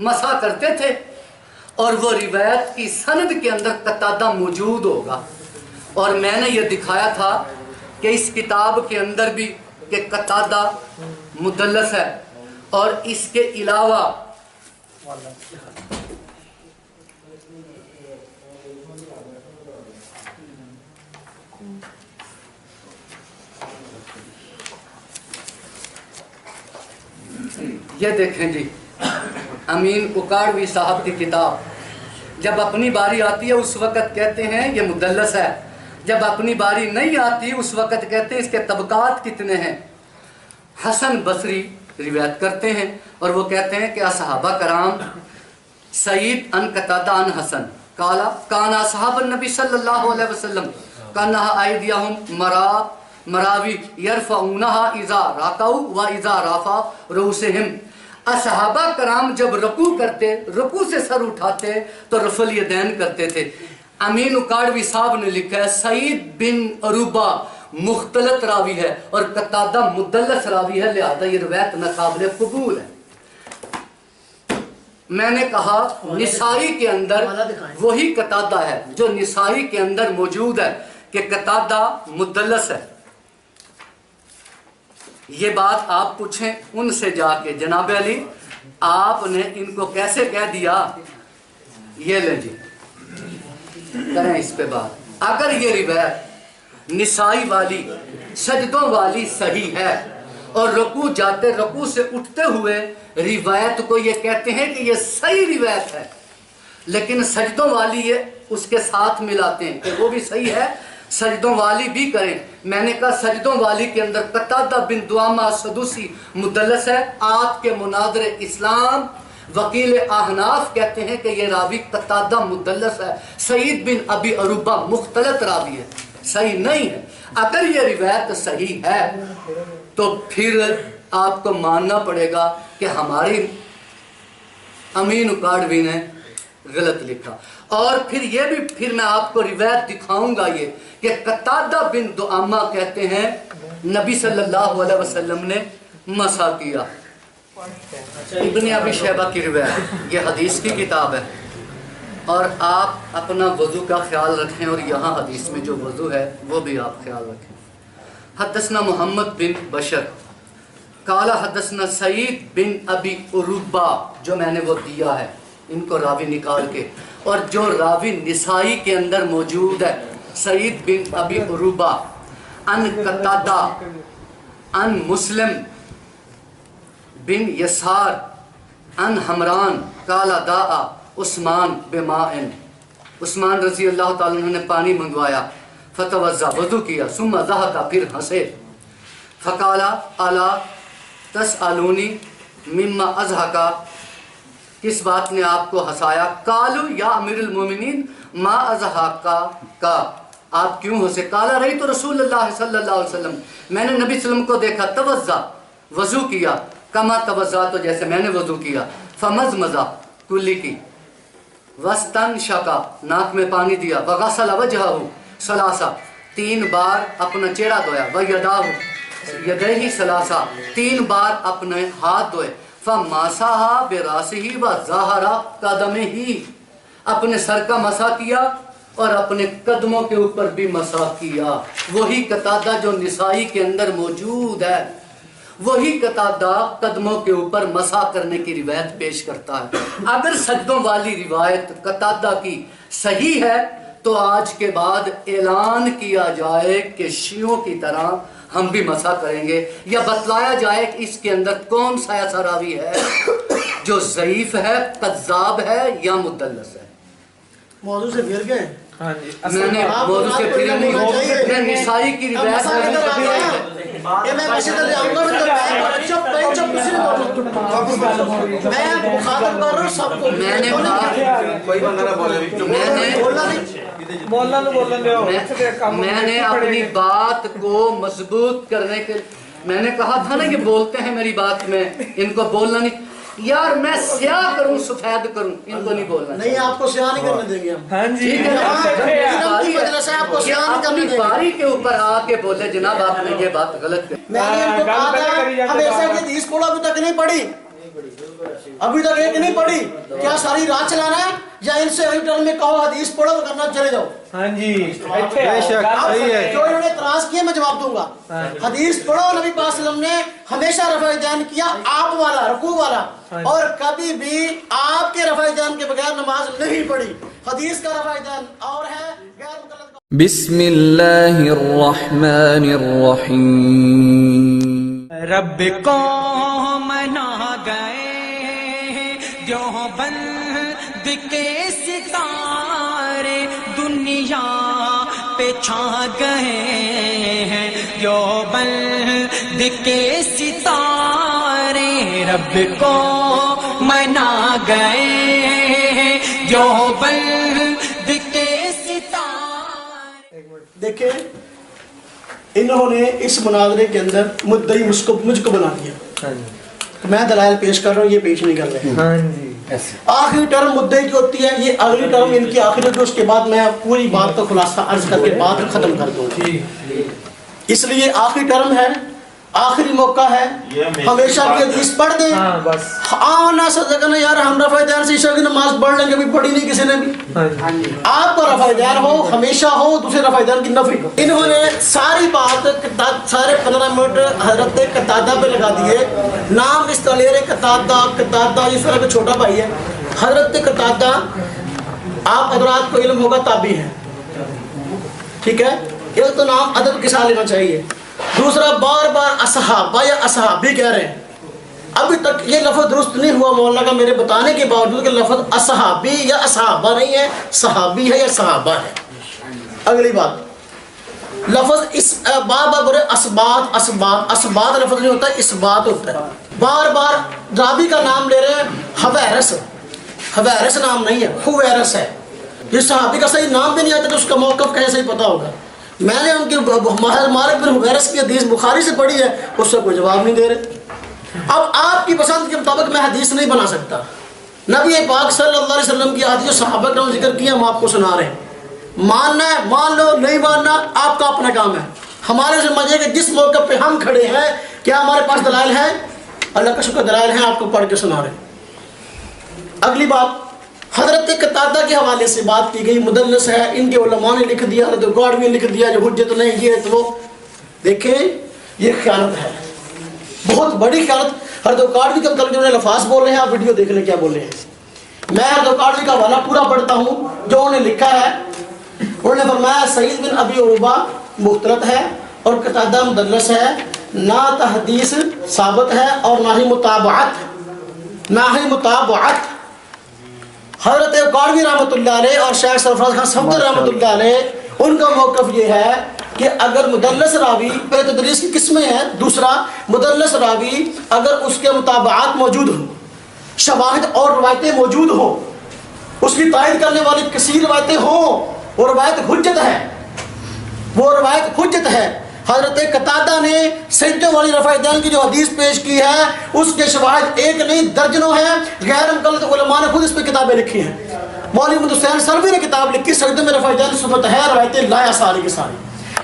مسا کرتے تھے اور وہ روایت کی سند کے اندر قتادہ موجود ہوگا. اور میں نے یہ دکھایا تھا کہ اس کتاب کے اندر بھی کہ قتادہ مدلس ہے اور اس کے علاوہ یہ دیکھیں جی امین اکاڑوی صاحب کی کتاب. جب اپنی باری آتی ہے اس وقت کہتے ہیں یہ مدلس ہے، جب اپنی باری نہیں آتی اس وقت کہتے ہیں اس کے طبقات کتنے ہیں. حسن بصری روایت کرتے ہیں اور وہ کہتے ہیں کہ صحابہ کرام سعید ان قتادہ ان حسن قالا کان اصحاب النبی صلی اللہ علیہ وسلم کانها ایدیہم مراوی یرفعونها اذا راکعوا و اذا رفعوا رؤوسہم. صحابہ کرام جب رکوع کرتے، رکوع سے سر اٹھاتے تو رفع الیدین کرتے تھے. امین اکاڑوی صاحب نے لکھا ہے سعید بن عروبہ مختلط راوی ہے اور قتادہ مدلس راوی ہے، لہذا یہ روایت ناقابل قبول ہے. میں نے کہا نسائی کے اندر وہی قتادہ ہے جو نسائی کے اندر موجود ہے کہ قتادہ مدلس ہے. یہ بات آپ پوچھیں ان سے جا کے جناب علی آپ نے ان کو کیسے کہہ دیا. یہ لیں جی کریں اس پہ بات. اگر یہ روایت نسائی والی سجدوں والی صحیح ہے اور رکوع جاتے رکوع سے اٹھتے ہوئے روایت کو یہ کہتے ہیں کہ یہ صحیح روایت ہے، لیکن سجدوں والی یہ اس کے ساتھ ملاتے ہیں کہ وہ بھی صحیح ہے سجدوں والی بھی کریں. میں نے کہا سجدوں والی کے اندر قتادہ بن دعامہ السدوسی مدلس ہے. آپ کے مناظر اسلام وکیل احناف کہتے ہیں کہ یہ راوی قتادہ مدلس ہے. سعید بن ابی عروبہ مختلط راوی ہے، صحیح نہیں ہے. اگر یہ روایت صحیح ہے تو پھر آپ کو ماننا پڑے گا کہ ہماری امین اکاڑوی نے غلط لکھا. اور پھر میں آپ کو روایت دکھاؤں گا یہ کہ قتادہ بن دعامہ کہتے ہیں نبی صلی اللہ علیہ وسلم نے مسح کیا. ابن ابی شیبہ کی روایت، یہ حدیث کی کتاب ہے. اور آپ اپنا وضو کا خیال رکھیں اور یہاں حدیث میں جو وضو ہے وہ بھی آپ خیال رکھیں. حدثنا محمد بن بشر قال حدثنا سعید بن ابی عروبہ، جو میں نے وہ دیا ہے ان کو راوی نکال کے، اور جو راوی نسائی کے اندر موجود ہے سعید بن ابی عروبہ ان قتادہ ان مسلم بن یسار ان حمران قال دعا عثمان بماء. عثمان رضی اللہ تعالیٰ عنہ نے پانی منگوایا، فتوضا وضو کیا، ثم ضحک پھر ہنسے، فقالا الا تسألونی مما اضحکا، کس بات نے آپ کو ہنسایا؟ قالو یا امیر المومنین ما اضحکا کا، آپ کیوں ہنسے؟ قالا رأیت رسول اللہ صلی اللہ علیہ وسلم، میں نے نبی صلی اللہ علیہ وسلم کو دیکھا، توضا وضو کیا، کما توضا تو جیسے میں نے وضو کیا، فمزمزا کلی کی، وستن شکا ناک میں پانی دیا، وغسل وجہہ ثلاثہ 3 بار اپنا چہرہ دھویا، ویداہ یدیہ ثلاثہ 3 بار اپنے ہاتھ دھوئے، فماسحا براسہ وظہر قدمہ، اپنے سر کا مسح کیا اور اپنے قدموں کے اوپر بھی مسح کیا. وہی قتادہ جو نسائی کے اندر موجود ہے، وہی قتادہ قدموں کے اوپر مسح کرنے کی روایت پیش کرتا ہے. اگر سجدوں والی روایت قتادہ کی صحیح ہے تو آج کے بعد اعلان کیا جائے کہ شیعوں کی طرح ہم بھی مسح کریں گے، یا بتلایا جائے کہ اس کے اندر کون سا ایسا راوی ہے جو ضعیف ہے، کذاب ہے یا مدلس ہے. موضوع سے پھر گئے. میں نے موضوع سے پھر نہیں، میں نسائی کی روایت میں مسجد لے آؤں گا، چپ چپ کسی نے بولنا، میں مخاطب کر رہا ہوں سب کو. میں نے کوئی بندہ نہ بولے، میں نے اپنی بات کو مضبوط کرنے کے میں نے کہا تھا نا کہ بولتے ہیں میری بات میں، ان کو بولنا نہیں. یار میں سیاہ کروں سفید کروں، ان کو نہیں بولنا. نہیں آپ کو سیاہ نہیں کرنے دیں گے ہم. ہاں جی ٹھیک ہے، اپنی باری کے اوپر آ کے بولے جناب آپ نے یہ بات غلط کری. میں نے ان کو کہا تھا ہم ایسا کہ حدیث پڑھو ابھی تک نہیں پڑھی. ابھی تک ایک نہیں پڑھی. کیا ساری رات چلانا ہے یا ان سے اگلی ٹرم میں کہو حدیث پڑھو کرنا چلے جاؤ؟ ہاں جی بے شک صحیح ہے. جو انہوں نے اعتراض کیا میں جواب دوں گا. حدیث پڑھو نبی پاک صلی اللہ علیہ وسلم نے ہمیشہ رفع دین کیا آپ والا رکوع والا, اور کبھی بھی آپ کے رفع دین کے بغیر نماز نہیں پڑھی. حدیث کا رفع دین اور ہے غیر مقلد. بسم اللہ الرحمن الرحیم. رب کو منا گئے جو بند کے ستارے دنیا پہ چھا گئے ہیں جو بند کے ستارے رب کو منا گئے جو بند کے ستارے. دیکھیں انہوں نے اس مناظرے کے اندر مدعی مجھ کو بنا دیا. میں دلائل پیش کر رہا ہوں, یہ پیش نہیں کر رہے. آخری ٹرم مدعی کی ہوتی ہے, یہ اگلی ٹرم ان کی آخری ہوتی ہے. اس کے بعد میں پوری بات کا خلاصہ عرض کر کے بعد ختم کر دوں. اس لیے آخری ٹرم ہے, آخری موقع ہے, ہمیشہ کی حدیث پڑھ دیں. آنا صدقنا یار ہم رفع دین سے عشاء کی نماز پڑھ لیں گے, بھی پڑھی نہیں کسی نے بھی. آپ کو رفع دین ہو ہمیشہ ہو, دوسرے رفع دین کی نفی ہو. انہوں نے ساری بات سارے 15 منٹ حضرت قتادہ پہ لگا دیے. نام اس طرح لے رہے قتادہ اس طرح کا چھوٹا بھائی ہے. حضرت قتادہ آپ حضرات کو علم ہوگا تابعی ہے, ٹھیک ہے. ایک تو نام ادب کے ساتھ لینا چاہیے, دوسرا بار بار اصحابہ یا اصحابی کہہ رہے ہیں. ابھی تک یہ لفظ درست نہیں ہوا مولانا کا میرے بتانے کے باوجود کہ لفظ اصحابی یا اصحابہ نہیں ہے, صحابی ہے یا صحابہ ہے. اگلی بات لفظ اس بار بار بولے اسبات لفظ نہیں ہوتا, اس بات ہوتا ہے. بار بار راوی کا نام لے رہے ہیں حویرس نام نہیں ہے, حویرس ہے. یہ صحابی کا صحیح نام بھی نہیں آتا تو اس کا موقف کیسے صحیح پتا ہوگا. میں نے ان کی مالک بن حویرس کی حدیث بخاری سے پڑھی ہے, اس سے کوئی جواب نہیں دے رہے. اب آپ کی پسند کے مطابق میں حدیث نہیں بنا سکتا. نبی پاک صلی اللہ علیہ وسلم کی حدیث صحابہ کا ذکر کیا, ہم آپ کو سنا رہے ہیں. ماننا ہے مان لو, نہیں ماننا آپ کا اپنا کام ہے. ہمارے ذمہ یہ کہ جس موقع پہ ہم کھڑے ہیں کیا ہمارے پاس دلائل ہیں؟ اللہ کا شکر دلائل ہیں, آپ کو پڑھ کے سنا رہے ہیں. اگلی بات حضرت قتادہ کے حوالے سے بات کی گئی, مدلس ہے, ان کے علماء نے لکھ دیا, حضرت گوڑوی نے لکھ دیا جو حجت نہیں یہ تو وہ. دیکھیں یہ خیانت ہے, بہت بڑی خیانت. حضرت گوڑوی کے متعلق جو انہیں لفاظ بول رہے ہیں, آپ ویڈیو دیکھ لیں کیا بول رہے ہیں. میں حضرت گوڑوی کا حوالہ پورا پڑھتا ہوں جو انہوں نے لکھا ہے. انہوں نے فرمایا سعید بن ابی عروبہ مختلط ہے اور قتادہ مدلس ہے, نہ تحدیث ثابت ہے اور نہ ہی متابعت. حضرت گوڑوی رحمۃ اللہ علیہ اور شیخ سرفراز خان صفدر رحمۃ اللہ علیہ ان کا موقف یہ ہے کہ اگر مدلس راوی, پہلے تدلیس کی قسمیں ہیں, دوسرا مدلس راوی اگر اس کے مطابعات موجود ہوں, شواہد اور روایتیں موجود ہوں, اس کی تائید کرنے والی کثیر روایتیں ہوں, وہ روایت حجت ہے. حضرت قتادہ نے سجدوں والی رفع دین کی جو حدیث پیش کی ہے اس کے شواہد ایک نہیں درجنوں ہیں. غیر مقلد علماء نے خود اس پہ کتابیں لکھی ہیں. مولوی محمد حسین سلوی نے کتاب لکھی سجدوں میں رفع دین ثبت ہے, روایتیں لایا ساری کی ساری.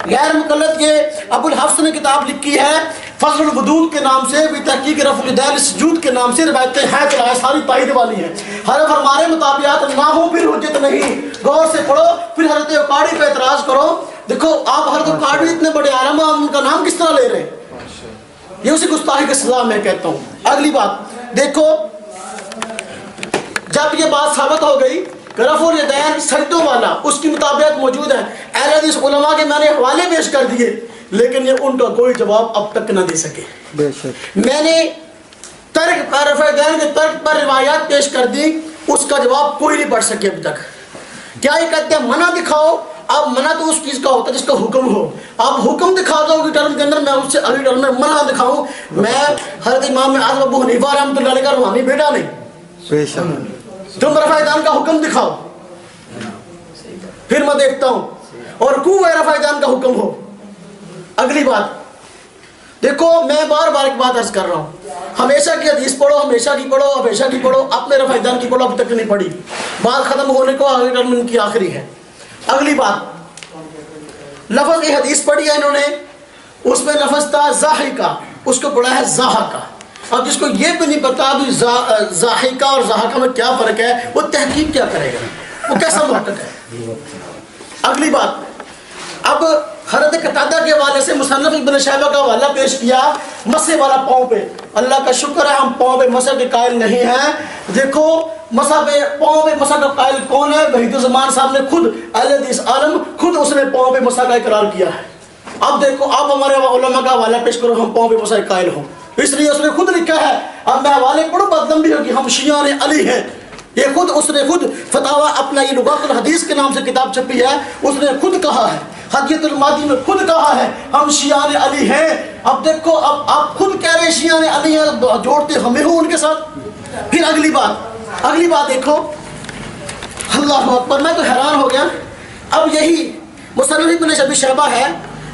غیر مقلد یہ ابو الحفص نے کتاب لکھی ہے فضل الودود کے نام سے, بھی تحقیق رفع الدین سجود کے نام سے, روایتیں ہیں تو لایا ساری تائید والی ہیں. حضرت ہمارے مطابعات نہ ہو پھر حجت نہیں. غور سے پڑھو پھر حضرت اوقاڑی پہ اعتراض کرو. دیکھو آپ حضرت اوقاڑی اتنے بڑے عالم ہیں, ان کا نام کس طرح لے رہے ہیں؟ یہ اسی گستاخی کی سزا میں کہتا ہوں. اگلی بات دیکھو, جب یہ بات ثابت ہو گئی کہ رفع الیدین سجدوں والا اس کی مطابقت موجود ہے, اہل حدیث علماء کے میں نے حوالے پیش کر دیے, لیکن یہ ان کا کوئی جواب اب تک نہ دے سکے. میں نے ترک پر رفع الیدین کے ترک پر روایات پیش کر دی, اس کا جواب کوئی نہیں پڑھ سکے اب تک. کیا یہ کہتے ہیں منع دکھاؤ؟ اب منع تو اس چیز کا ہوتا ہے جس کا حکم ہو. اب حکم دکھا دو اگلی ٹرم کے اندر, میں اس سے اگلی ٹرم میں منع دکھاؤں. میں حضرت امام اعظم ابو حنیفہ رحمۃ اللہ علیہ کا روحانی بیٹا نہیں. تم رفع الیدین کا حکم دکھاؤ پھر میں دیکھتا ہوں, اور رکوع رفع الیدین کا حکم ہو. اگلی بات دیکھو, میں بار بار ایک بات عرض کر رہا ہوں, ہمیشہ کی حدیث پڑھو, ہمیشہ کی پڑھو, اپنے رفع الیدین کی پڑھو, اب تک نہیں پڑھی. بات ختم ہونے کو اگلی ٹرم ان کی آخری ہے. اگلی بات لفظ کی حدیث پڑھی ہے انہوں نے, اس میں لفظ تھا زاہی کا, اس کو پڑھا ہے زاہا کا. اور جس کو یہ بھی نہیں پتا بھی ضاحکہ اور ضحکہ میں کیا فرق ہے، وہ تحقیق کیا کرے گا، وہ کیسا محقق ہے؟ اگلی بات، اب حضرت قتادہ کے حوالے سے مصنف ابن شیبہ کا حوالہ پیش کیا مسح والا پاؤں پہ. اللہ کا شکر ہے ہم پاؤں پہ مسح کے قائل نہیں ہیں. دیکھو مسح پہ پاؤں پہ مسح کا قائل کون ہے؟ وحید الزمان صاحب نے خود، اہل حدیث عالم خود اس نے پاؤں پہ مسح کا اقرار کیا ہے. اب دیکھو آپ ہمارے علماء کا حوالہ پیش کرو ہم پاؤں پہ مسح کے قائل ہوں، اس لیے اس نے خود لکھا ہے. اب میں حوالے پڑھوں بات لمبی ہوگی، ہم شیعان علی ہیں. یہ خود اس نے خود فتاوی اپنا یہ لغات الحدیث کے نام سے کتاب چھپی ہے، اس نے خود کہا ہے، حجیت المادی میں خود کہا ہے ہم شیعان علی ہیں. اب دیکھو اب آپ خود کہہ رہے ہیں شیعان علی ہیں، جوڑتے ہمیں ہوں ان کے ساتھ. پھر اگلی بات دیکھو، اللہ اکبر، میں تو حیران ہو گیا. اب یہی مصنف ابن ابی شیبہ ہے،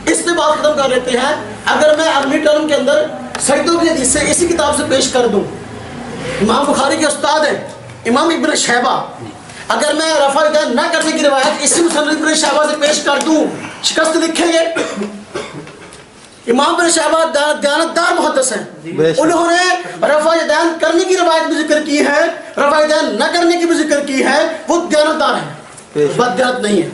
اس پہ بات ختم کر لیتے ہیں. اگر میں اگلی ٹرم کے اندر سجدوں کی حدیث سے اسی کتاب سے پیش کر دوں، امام بخاری کے استاد ہیں امام ابن شیبہ، اگر میں رفع یدین نہ کرنے کی روایت اسی مصنف ابن شیبہ سے پیش کر دوں، شکست لکھیں گے؟ امام ابن شیبہ دیانتدار محدث ہیں، انہوں نے رفع یدین کرنے کی روایت بھی ذکر کی ہے، رفع یدین نہ کرنے کی بھی ذکر کی ہے. وہ دیانتدار ہیں، بد دیانت نہیں ہے.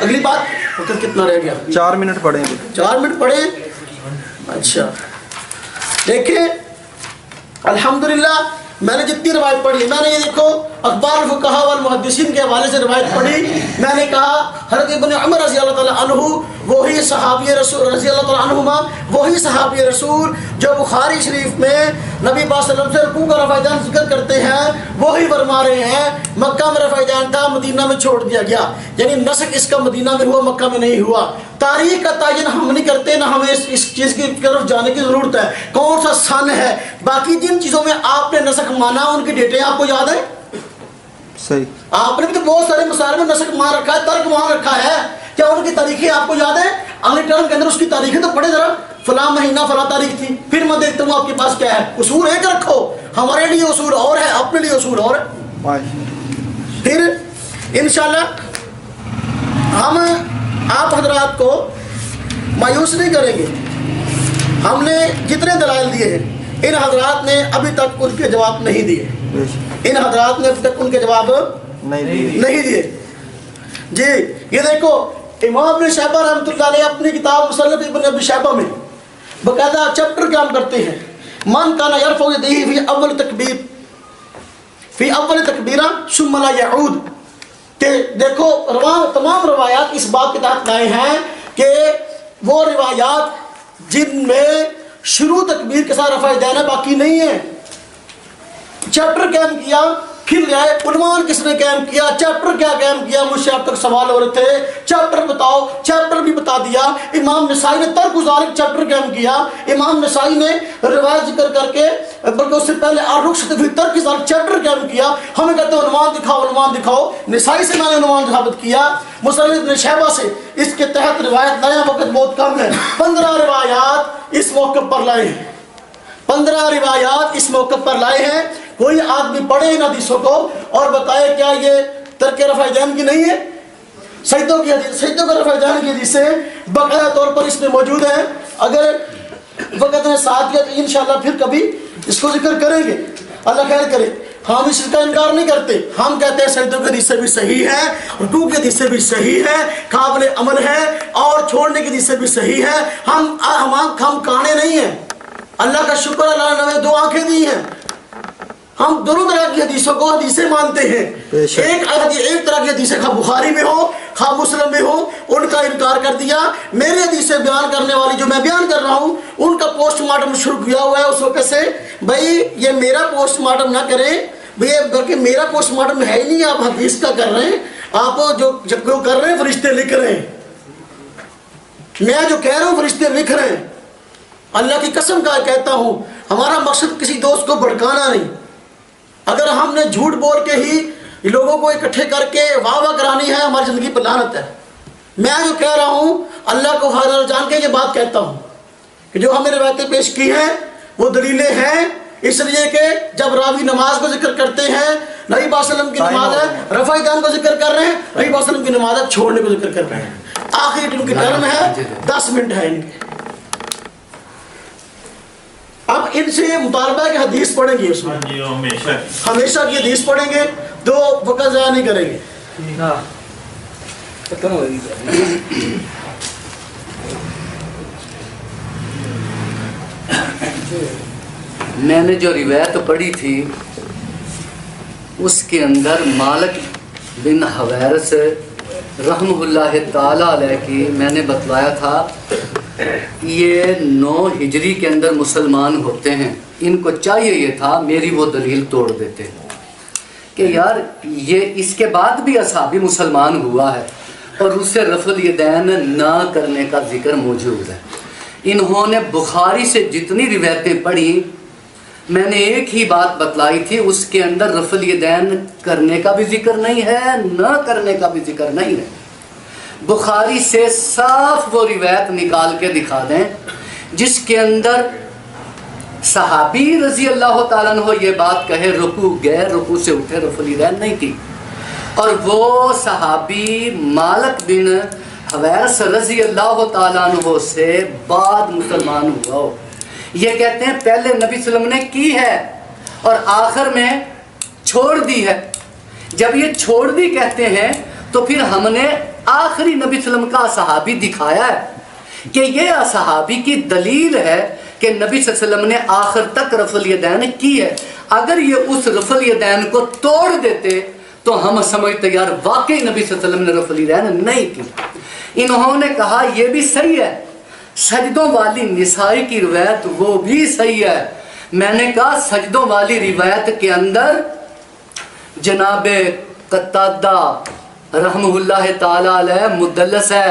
اگلی بات، وقت کتنا رہ گیا؟ 4 منٹ پڑھیں. 4 منٹ پڑھیں. اچھا دیکھیں، الحمدللہ میں نے جتنی روایت پڑھی، میں نے یہ دیکھو اخبار الفقہاء والمحدثین کے حوالے سے روایت پڑھی. میں نے کہا حضرت ابن عمر رضی اللہ تعالیٰ عنہ وہی صحابی رسول رضی اللہ تعالیٰ عنہما وہی صحابی رسول جو بخاری شریف میں نبی پاک صلی اللہ علیہ وسلم سے رکوع کا رفع یدین ذکر کرتے ہیں، وہی فرما رہے ہیں مکہ میں رفع یدین تھا، مدینہ میں چھوڑ دیا گیا. یعنی نسخ اس کا مدینہ میں ہوا، مکہ میں نہیں ہوا. تاریخ کا تعین ہم نہیں کرتے، نہ ہمیں اس چیز کی طرف جانے کی ضرورت ہے کون سا سن ہے. باقی جن چیزوں میں آپ نے نسخ مانا ان کی ڈیٹیں آپ کو یاد ہے؟ صحیح. آپ نے بھی تو بہت سارے مسائل میں نسخ مان رکھا ہے، ترک مان رکھا ہے. کیا ان کی تاریخیں آپ کو یاد ہے؟ اگلی ٹرم کے اندر اس کی تاریخیں تو پڑھے ذرا، فلاں مہینہ فلاں تاریخ تھی، پھر میں دیکھتا ہوں آپ کے پاس کیا ہے. اصول ایک رکھو، ہمارے لیے اصول اور ہے، اپنے لیے اصول اور ہے. پھر انشاءاللہ ہم آپ حضرات کو مایوس نہیں کریں گے. ہم نے جتنے دلائل دیے ہیں ان حضرات نے ابھی تک ان کے جواب نہیں دیے، ان حضرات نے ابھی تک ان کے جواب نہیں دیے. جی یہ دیکھو امام ابن شیبہ رحمۃ اللہ علیہ اپنی کتاب مصنف ابن ابی شیبہ میں باقاعدہ چیپٹر قائم کرتے ہیں. من کان یرفع یدیہ فی اول تکبیر فی اول تکبیرہ ثم لا یعود. کہ دیکھو تمام روایات اس بات کے تحت لائے ہیں کہ وہ روایات جن میں شروع تکبیر کے ساتھ رفع یدین باقی نہیں ہے. چیپٹر قائم کیا، پھر لائے عنوان کس نے قائم کیا، چیپٹر کیا قائم کیا. مجھ سے اب تک سوال ہو رہے تھے چیپٹر بتاؤ، چیپٹر بھی بتا دیا. امام نسائی نے ترک ذالک چیپٹر قائم کیا. امام نسائی نے روایت ذکر کر کے بلکہ اس سے پہلے الرخصۃ فی ترک ذالک چیپٹر قائم کیا. ہمیں کہتے ہیں عنوان دکھاؤ، عنوان دکھاؤ. نسائی سے میں نے عنوان ثابت کیا، مصنف ابن شیبہ سے اس کے تحت روایت لائے. وقت بہت کم ہے، 15 روایات اس موقع پر لائے ہیں، 15 روایات اس موقع پر لائے ہیں. کوئی آدمی پڑھے ان حدیثوں کو اور بتائے کیا یہ ترک رفع یدین کی نہیں ہے؟ سجدوں کی حدیث، سجدوں کا رفع یدین کی حدیث سے باقاعدہ طور پر اس میں موجود ہے. اگر وقت نے ساتھ دیا تو انشاءاللہ پھر کبھی اس کو ذکر کریں گے، اللہ خیر کرے. ہم اس کا انکار نہیں کرتے، ہم کہتے ہیں سجدوں کی حدیث سے بھی صحیح ہے، رکوع کی حدیث سے بھی صحیح ہے، قابل عمل ہے، اور چھوڑنے کی حدیث سے بھی صحیح ہے. ہم کانے نہیں ہیں. اللہ کا شکر، اللہ نے ہمیں 2 آنکھیں دی ہیں. ہم دونوں طرح کی حدیثوں کو حدیثیں مانتے ہیں. ایک طرح کی حدیثیں خواہ بخاری میں ہو خواہ مسلم میں ہو، ان کا انکار کر دیا. میری حدیثیں بیان کرنے والی جو میں بیان کر رہا ہوں ان کا پوسٹ مارٹم شروع کیا ہوا ہے اس وقت سے. بھائی یہ میرا پوسٹ مارٹم نہ کریں بلکہ میرا پوسٹ مارٹم ہے ہی نہیں، آپ حدیث کا کر رہے ہیں. آپ جو کر رہے ہیں فرشتے لکھ رہے ہیں، میں جو کہہ رہا ہوں فرشتے لکھ رہے ہیں. اللہ کی قسم کا کہتا ہوں ہمارا مقصد کسی دوست کو بھڑکانا نہیں. اگر ہم نے جھوٹ بول کے ہی لوگوں کو اکٹھے کر کے واہ واہ کرانی ہے، ہماری زندگی پر لعنت ہے. میں جو کہہ رہا ہوں اللہ کو حاضر جان کے یہ بات کہتا ہوں کہ جو ہمیں روایتیں پیش کی ہیں وہ دلیلیں ہیں. اس لیے کہ جب راوی نماز کو ذکر کرتے ہیں، نبی پاک صلی اللہ علیہ وسلم کی نماز ہے، رفع یدین کو ذکر کر رہے ہیں، نبی پاک صلی اللہ علیہ وسلم کی نماز ہے، چھوڑنے کو ذکر کر رہے ہیں. آخری ان کی ٹرم ہے، 10 منٹ ہے ان کی. اب ان سے مطالبہ ہے کہ حدیث پڑھیں گے اس میں جی ہمیشہ ہمیشہ کی حدیث پڑھیں گے تو وقت ضائع نہیں کریں گے ختم ہو گئی میں نے جو روایت پڑھی تھی اس کے اندر مالک بن حویرث رحمہ اللہ تعالیٰ علیہ کی میں نے بتلایا تھا یہ 9 ہجری کے اندر مسلمان ہوتے ہیں. ان کو چاہیے یہ تھا میری وہ دلیل توڑ دیتے کہ یار یہ اس کے بعد بھی اصحابی مسلمان ہوا ہے اور اس سے رفع الیدین نہ کرنے کا ذکر موجود ہے. انہوں نے بخاری سے جتنی روایتیں پڑھی میں نے ایک ہی بات بتلائی تھی اس کے اندر رفع الیدین کرنے کا بھی ذکر نہیں ہے نہ کرنے کا بھی ذکر نہیں ہے. بخاری سے صاف وہ روایت نکال کے دکھا دیں جس کے اندر صحابی رضی اللہ تعالیٰ عنہ یہ بات کہے رکوع گئے رکوع سے اٹھے رفع الیدین نہیں کی اور وہ صحابی مالک بن حویرث رضی اللہ تعالیٰ عنہ سے بعد مسلمان ہوا ہو. یہ کہتے ہیں پہلے نبی صلی اللہ علیہ وسلم نے کی ہے اور آخر میں چھوڑ دی ہے. جب یہ چھوڑ دی کہتے ہیں تو پھر ہم نے آخری نبی صلی اللہ علیہ وسلم کا صحابی دکھایا ہے کہ یہ صحابی کی دلیل ہے کہ نبی صلی اللہ علیہ وسلم نے آخر تک رفع الیدین کی ہے. اگر یہ اس رفع الیدین کو توڑ دیتے تو ہم سمجھتے یار واقعی نبی صلی اللہ علیہ وسلم نے رفع الیدین نہیں کی. انہوں نے کہا یہ بھی صحیح ہے سجدوں والی نسائی کی روایت وہ بھی صحیح ہے. میں نے کہا سجدوں والی روایت کے اندر جناب قتادہ رحمہ اللہ تعالیٰ علیہ مدلس ہے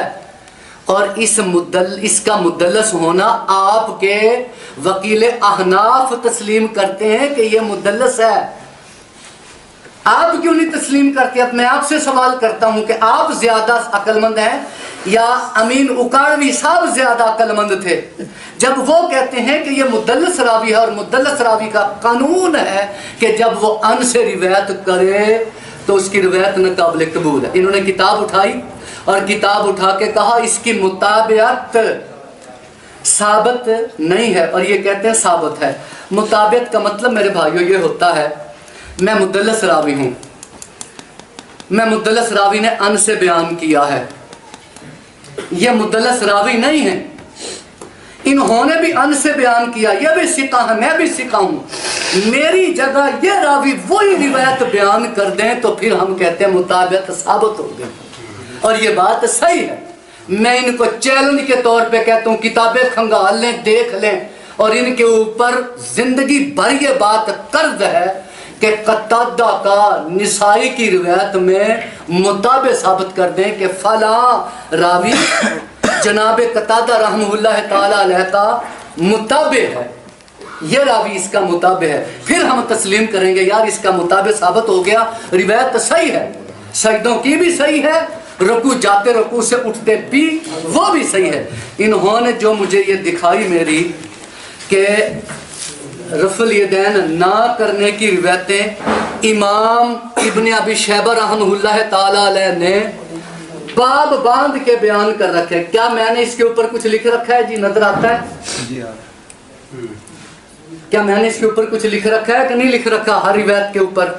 اور اس کا مدلس ہونا آپ کے وکیل احناف تسلیم کرتے ہیں کہ یہ مدلس ہے. آپ کیوں نہیں تسلیم کرتے؟ اب میں آپ سے سوال کرتا ہوں کہ آپ زیادہ عقل مند ہیں یا امین اکاڑوی صاحب زیادہ عقل مند تھے جب وہ کہتے ہیں کہ یہ مدلس راوی ہے اور مدلس راوی کا قانون ہے کہ جب وہ ان سے روایت کرے تو اس کی روایت ناقابل قبول ہے. انہوں نے کتاب اٹھائی اور کتاب اٹھا کے کہا اس کی مطابعت ثابت نہیں ہے اور یہ کہتے ہیں ثابت ہے. مطابعت کا مطلب میرے بھائیوں یہ ہوتا ہے میں مدلس راوی ہوں میں مدلس راوی نے ان سے بیان کیا ہے یہ مدلس راوی نہیں ہے انہوں نے بھی ان سے بیان کیا یہ بھی ثقہ ہے میں بھی ثقہ ہوں میری جگہ یہ راوی وہی روایت بیان کر دیں تو پھر ہم کہتے ہیں مطابعت ثابت ہو گئی اور یہ بات صحیح ہے. میں ان کو چیلنج کے طور پہ کہتا ہوں کتابیں کھنگال لیں دیکھ لیں اور ان کے اوپر زندگی بھر یہ بات قرض ہے کہ قتادہ کا نسائی کی روایت میں مطابع ثابت کر دیں کہ فلاں راوی جناب قتادہ رحمہ اللہ تعالیٰ علیہ کا مطابع ہے یہ راوی اس کا مطابع ہے. پھر ہم تسلیم کریں گے یار اس کا مطابع ثابت ہو گیا روایت صحیح ہے سجدوں کی بھی صحیح ہے رکوع جاتے رکوع سے اٹھتے بھی وہ بھی صحیح ہے. انہوں نے جو مجھے یہ دکھائی میری کہ رفع الیدین نہ کرنے کی روایتیں امام ابن ابی شیبہ رحمہ اللہ تعالیٰ علیہ نے باب باندھ کے بیان کر رکھے. کیا میں نے اس کے اوپر کچھ لکھ رکھا ہے جی نظر آتا ہے کیا میں نے اس کے اوپر کچھ لکھ رکھا ہے کہ نہیں لکھ رکھا ہر روایت کے اوپر؟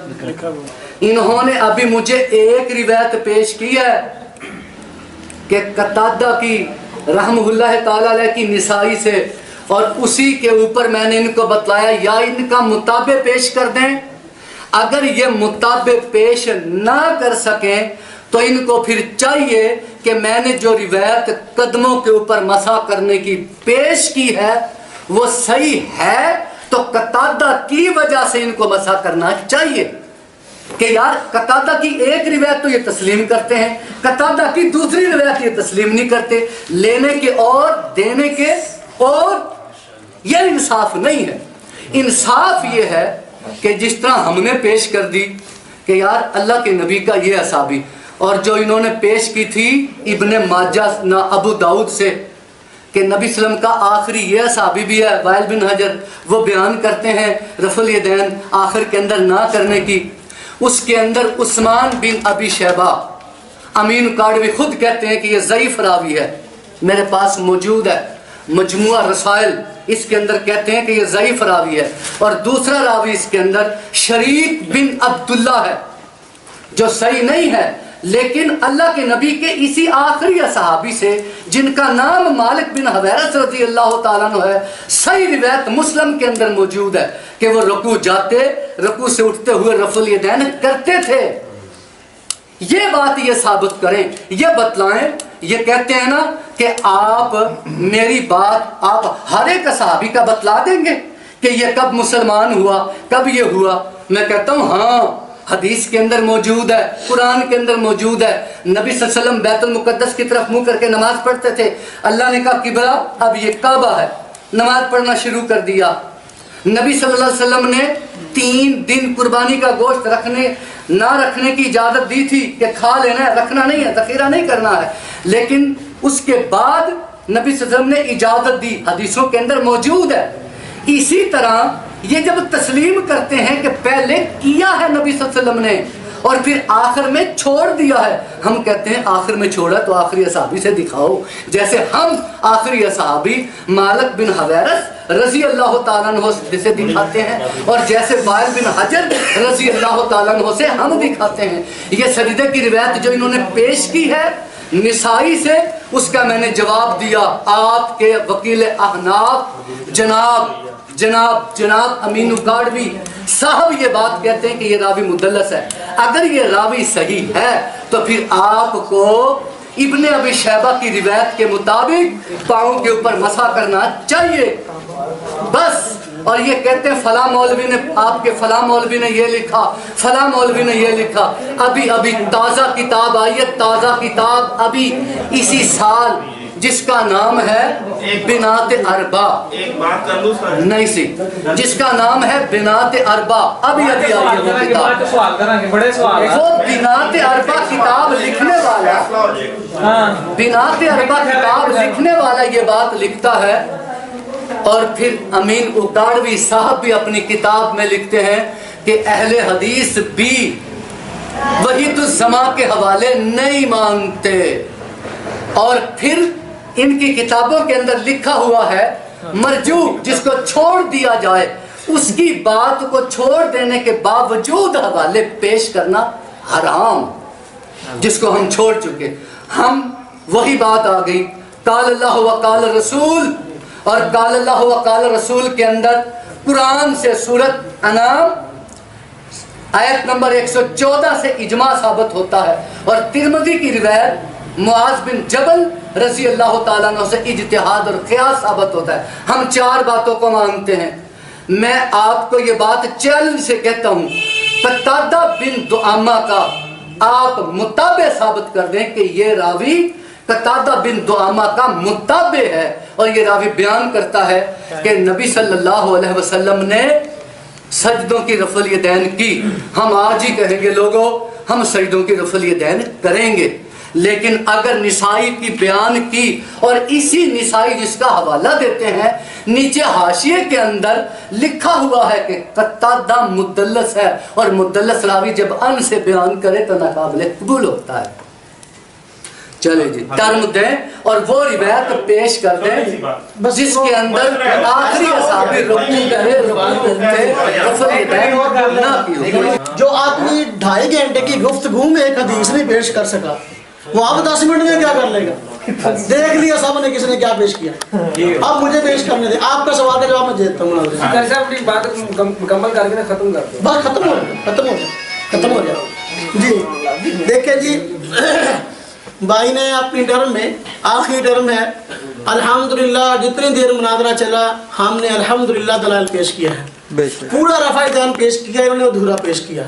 انہوں نے ابھی مجھے ایک روایت پیش کی ہے کہ قتادہ کی رحمہ اللہ تعالیٰ علیہ کی نسائی سے اور اسی کے اوپر میں نے ان کو بتلایا یا ان کا مطابع پیش کر دیں. اگر یہ مطابع پیش نہ کر سکیں تو ان کو پھر چاہیے کہ میں نے جو روایت قدموں کے اوپر مسح کرنے کی پیش کی ہے وہ صحیح ہے تو قتادہ کی وجہ سے ان کو مسح کرنا چاہیے کہ یار قتادہ کی ایک روایت تو یہ تسلیم کرتے ہیں قتادہ کی دوسری روایت یہ تسلیم نہیں کرتے. لینے کے اور دینے کے اور یہ انصاف نہیں ہے. انصاف یہ ہے کہ جس طرح ہم نے پیش کر دی کہ یار اللہ کے نبی کا یہ اصحابی اور جو انہوں نے پیش کی تھی ابن ماجہ نہ ابو داؤد سے کہ نبی صلی اللہ علیہ وسلم کا آخری یہ اصحابی بھی ہے وائل بن حجر وہ بیان کرتے ہیں رفع الیدین آخر کے اندر نہ کرنے کی. اس کے اندر عثمان بن ابی شیبہ امین کاڑوی خود کہتے ہیں کہ یہ ضعیف راوی ہے. میرے پاس موجود ہے مجموعہ رسائل اس کے اندر کہتے ہیں کہ یہ ضعیف راوی ہے، اور دوسرا راوی اس کے اندر شریک بن عبداللہ ہے جو صحیح نہیں ہے، لیکن اللہ کے نبی کے اسی آخری صحابی سے جن کا نام مالک بن حویرث رضی اللہ تعالیٰ عنہ ہے، صحیح روایت مسلم کے اندر موجود ہے کہ وہ رکوع جاتے، رکوع سے اٹھتے ہوئے رفع الیدین کرتے تھے۔ یہ بات یہ ثابت کریں، یہ بتلائیں، یہ کہتے ہیں نا کہ آپ میری بات آپ ہر ایک صحابی کا بتلا دیں گے کہ یہ کب مسلمان ہوا، کب یہ ہوا۔ میں کہتا ہوں ہاں، حدیث کے اندر موجود ہے، قرآن کے اندر موجود ہے۔ نبی صلی اللہ علیہ وسلم بیت المقدس کی طرف منہ کر کے نماز پڑھتے تھے، اللہ نے کہا قبلہ اب یہ کعبہ ہے، نماز پڑھنا شروع کر دیا۔ نبی صلی اللہ علیہ وسلم نے 3 دن قربانی کا گوشت نہ رکھنے کی اجازت دی تھی کہ کھا لینا ہے، رکھنا نہیں ہے، ذخیرہ نہیں کرنا ہے، لیکن اس کے بعد نبی صلی اللہ علیہ وسلم نے اجازت دی، حدیثوں کے اندر موجود ہے۔ اسی طرح یہ جب تسلیم کرتے ہیں کہ پہلے کیا ہے نبی صلی اللہ علیہ وسلم نے اور پھر آخر میں چھوڑ دیا ہے، ہم کہتے ہیں آخر میں چھوڑا تو آخری صحابی سے دکھاؤ، جیسے ہم آخری صحابی مالک بن حویرث رضی اللہ تعالیٰ عنہ سے دکھاتے ہیں، اور جیسے وائل بن حجر رضی اللہ تعالیٰ عنہ سے ہم دکھاتے ہیں۔ یہ سجدے کی روایت جو انہوں نے پیش کی ہے نسائی سے، اس کا میں نے جواب دیا۔ آپ کے وکیل احناف جناب امین اکاڑوی صاحب یہ بات کہتے ہیں کہ یہ راوی مدلس ہے۔ اگر یہ راوی صحیح ہے تو پھر آپ کو ابن ابی شیبہ کی روایت کے مطابق پاؤں کے اوپر مسح کرنا چاہیے بس۔ اور یہ کہتے ہیں فلاں مولوی نے، آپ کے فلاں مولوی نے یہ لکھا، فلاں مولوی نے یہ لکھا۔ ابھی تازہ کتاب آئی ہے، تازہ کتاب ابھی اسی سال، جس کا نام ہے بنات اربع، نہیں سی، جس کا نام ہے بنات اربع، ابھی آئی ہے وہ کتاب۔ وہ بنات اربع کتاب لکھنے والا، بنات اربع کتاب لکھنے والا یہ بات لکھتا ہے، اور پھر امین اکاڑوی صاحب بھی اپنی کتاب میں لکھتے ہیں کہ اہل حدیث بھی وحید الزماں کے حوالے نہیں مانتے، اور پھر ان کی کتابوں کے اندر لکھا ہوا ہے مرجوع جس کو چھوڑ دیا جائے، اس کی بات کو چھوڑ دینے کے باوجود حوالے پیش کرنا حرام، جس کو ہم چھوڑ چکے۔ ہم وہی بات آ گئی قال اللہ و قال رسول، اور قال اللہ و قال رسول کے اندر قرآن سے سورۃ انعام آیت نمبر 114 سے اجماع ثابت ہوتا ہے، اور ترمذی کی روایت معاذ بن جبل رضی اللہ تعالیٰ عنہ سے اجتہاد اور قیاس ثابت ہوتا ہے۔ ہم 4 باتوں کو مانتے ہیں۔ میں آپ کو یہ بات چیلنج سے کہتا ہوں، قتادہ بن دعامہ کا آپ متابع ثابت کر دیں کہ یہ راوی قتادہ بن دعامہ کا متابع ہے، اور یہ راوی بیان کرتا ہے کہ نبی صلی اللہ علیہ وسلم نے سجدوں کی رفع الیدین کی۔ ہم آج ہی کہیں گے لوگوں ہم سجدوں کی رفع الیدین کریں گے، لیکن اگر نسائی کی بیان کی، اور اسی نسائی جس کا حوالہ دیتے ہیں نیچے حاشیے کے اندر لکھا ہوا ہے کہ قتادہ مدلس ہے، اور مدلس راوی جب ان سے بیان کرے تو ناقابل قبول ہوتا ہے۔ چلے جی ٹرم دیں اور وہ روایت پیش کر دیں جس کے اندر آخری صحابی رکوع کرے، رکوع کرتے رفع الیدین نہ کی ہو۔ جو آدمی 2.5 گھنٹے کی گفتگو میں ایک حدیث نہیں پیش کر سکا، وہ آپ 10 منٹ میں کیا کر لے گا؟ دیکھ لیا سب نے کس نے کیا پیش کیا۔ اب مجھے پیش کرنے دیں، آپ کا سوال کا جواب میں دیتا ہوں۔ اپنی بات مکمل کر کے ختم کر دو، بس ختم ہو جائے۔ جی دیکھیں جی، بھائی نے اپنی ٹرم میں آخری ٹرم ہے الحمدللہ، جتنی دیر مناظرہ چلا ہم نے الحمدللہ دلائل پیش کیا ہے، پورا رفع الیدین پیش کیا، انہوں نے ادھورا پیش کیا۔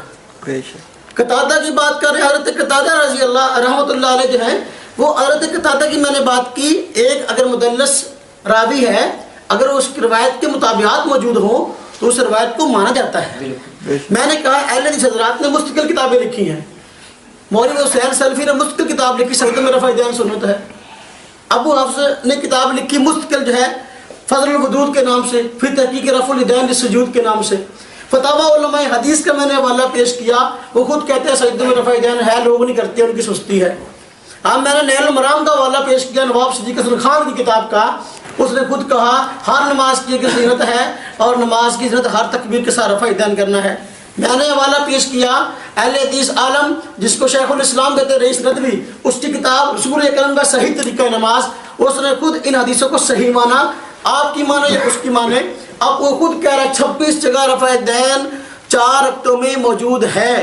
قتادہ کی بات کر رہے ہیں، حضرت قتادہ رضی اللہ رحمۃ اللہ علیہ جو ہیں، وہ حضرت قتادہ کی میں نے بات کی، ایک اگر مدلس راوی ہے، اگر اس کی روایت کے مطابقات موجود ہوں تو اس روایت کو مانا جاتا ہے۔ میں نے کہا اہل حدیث حضرات نے مستقل کتابیں لکھی ہیں، مولوی حسین سلفی نے مستقل کتاب لکھی سجدہ میں رفع الیدین سنت ہے، ابو حفص نے کتاب لکھی مستقل جو ہے فضل الودود کے نام سے، پھر تحقیق رفع الیدین للسجود کے نام سے، فتاوی علماء حدیث کا میں نے حوالہ پیش کیا، وہ خود کہتے ہیں سجدہ میں رفع الیدین ہے، لوگ نہیں کرتے، ان کی سستی ہے۔ اب میں نے نیل المرام کا حوالہ پیش کیا نواب صدیق حسن خان کی کتاب کا، اس نے خود کہا ہر نماز کی ایک زینت ہے اور نماز کی زینت ہر تکبیر کے ساتھ رفع دین کرنا ہے. میں نے حوالہ پیش کیا اہل حدیث عالم جس کو شیخ الاسلام کہتے ہیں رئیس ندوی، اس کی کتاب رسول اکرم کا صحیح طریقہ نماز، اس نے خود ان حدیثوں کو صحیح مانا. آپ کی مانے یا اس کی مانے، اب وہ خود کہہ رہا ہے 26 جگہ رفع دین 4 رکعتوں میں موجود ہے.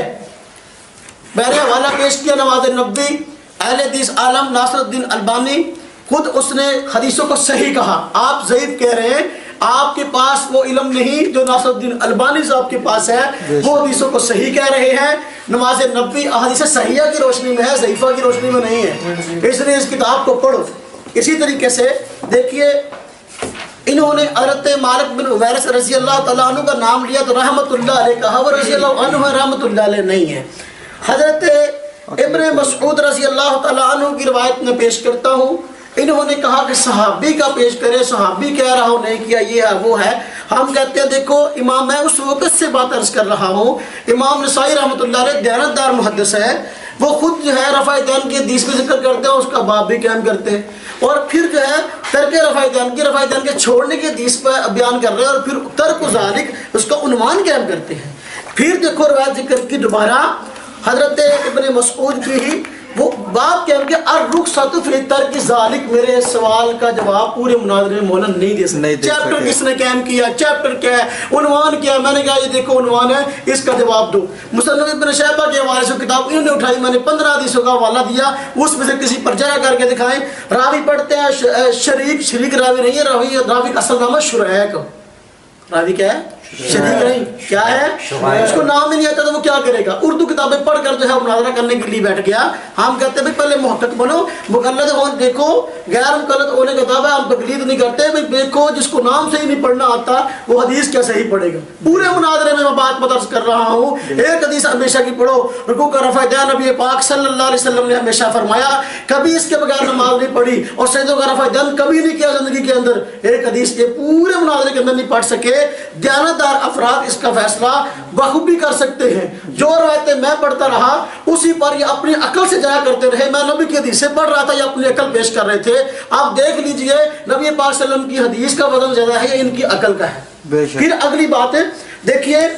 میں نے حوالہ پیش کیا نواز نبوی، اہل حدیث عالم ناصر الدین البانی، خود اس نے حدیثوں کو صحیح کہا. آپ ضعیف کہہ رہے ہیں، آپ کے پاس وہ علم نہیں جو ناصر الدین البانی صاحب کے پاس ہے، وہ حدیثوں کو صحیح کہہ رہے ہیں. نماز نبوی احادیث صحیحہ کی روشنی میں ہے، ضعیفہ کی روشنی میں نہیں ہے، اس لیے اس کتاب کو پڑھو. اسی طریقے سے دیکھیے انہوں نے حضرت مالک بن حویرث رضی اللہ تعالیٰ عنہ کا نام لیا تو رحمت اللہ علیہ کہا، وہ رضی اللہ عنہ رحمت اللہ علیہ نہیں ہے. حضرت ابن مسعود رضی اللہ تعالیٰ عنہ کی روایت میں پیش کرتا ہوں، انہوں نے کہا کہ صحابی کا پیش کرے، صحابی کہہ رہا ہوں نہیں کیا، یہ ہے وہ ہے. ہم کہتے ہیں دیکھو امام، میں اس وقت سے بات عرض کر رہا ہوں، امام نسائی رحمۃ اللہ علیہ دیانتدار محدث ہے، وہ خود جو ہے رفع دین کی حدیث میں ذکر کرتے ہیں، اس کا باب بھی قائم کرتے ہیں، اور پھر جو ہے ترک رفع دین کے چھوڑنے کی حدیث پہ بیان کر رہے ہیں، اور پھر ترک ذالک اس کا عنوان قائم کرتے ہیں. پھر دیکھو روایت ذکر کی دوبارہ حضرت ابن مسعود کی ہی وہ باب کہہ کہ الرخصۃ فی ترک ذالک. میرے سوال کا جواب پورے مناظرے میں مولانا نہیں دے سکتے. چیپٹر کس نے قائم کیا، چیپٹر کیا ہے، عنوان کیا ہے؟ میں نے کہا یہ دیکھو عنوان ہے، اس کا جواب دو. مصنف ابن شیبہ کے حوالے سے کتاب انہوں نے اٹھائی، میں نے 15 حدیثوں کا حوالہ دیا، اس میں سے کسی پر جرح کر کے دکھائیں. راوی پڑھتے ہیں شریک راوی نہیں ہے، راوی کا اصل نام ہے شریک. راوی کیا ہے؟ شریک نہیں، کیا ہے؟ اس کو نام ہی نہیں آتا تو وہ کیا کرے گا؟ اردو کتابیں پڑھ کر جو ہے مناظرہ کرنے کے لیے بیٹھ گیا. ہم کہتے ہیں پہلے محقق بنو، مقلد ہو، دیکھو غیر مقلد ہونے کا دعویٰ، ہم تقلید نہیں کرتے. بھائی دیکھو جس کو نام صحیح نہیں پڑھنا آتا وہ حدیث کیا صحیح پڑھے گا؟ پورے مناظرے میں بات مدرس کر رہا ہوں. ایک حدیث ہمیشہ کی پڑھو، رکوع کا رفع دین نبی پاک صلی اللہ علیہ وسلم نے ہمیشہ فرمایا، کبھی اس کے بغیر نماز نہیں پڑھی، اور سجدوں کا رفع دین کبھی نہیں کیا زندگی کے اندر. ایک حدیث کے پورے مناظرے کے اندر نہیں پڑھ سکے. دیانتدار افراد اس کا فیصلہ بخوبی کر سکتے ہیں. جو روایتیں میں پڑھتا رہا اسی پر یہ اپنی عقل سے جایا کرتے رہے. میں نبی کی حدیث سے پڑھ رہا تھا، یہ اپنی عقل پیش کر رہے تھے. آپ دیکھ لیجئے نبی پاک صلی اللہ علیہ وسلم کی حدیث کا وزن زیادہ ہے یا ان کی عقل کا ہے؟ پھر اگلی بات ہے، دیکھیے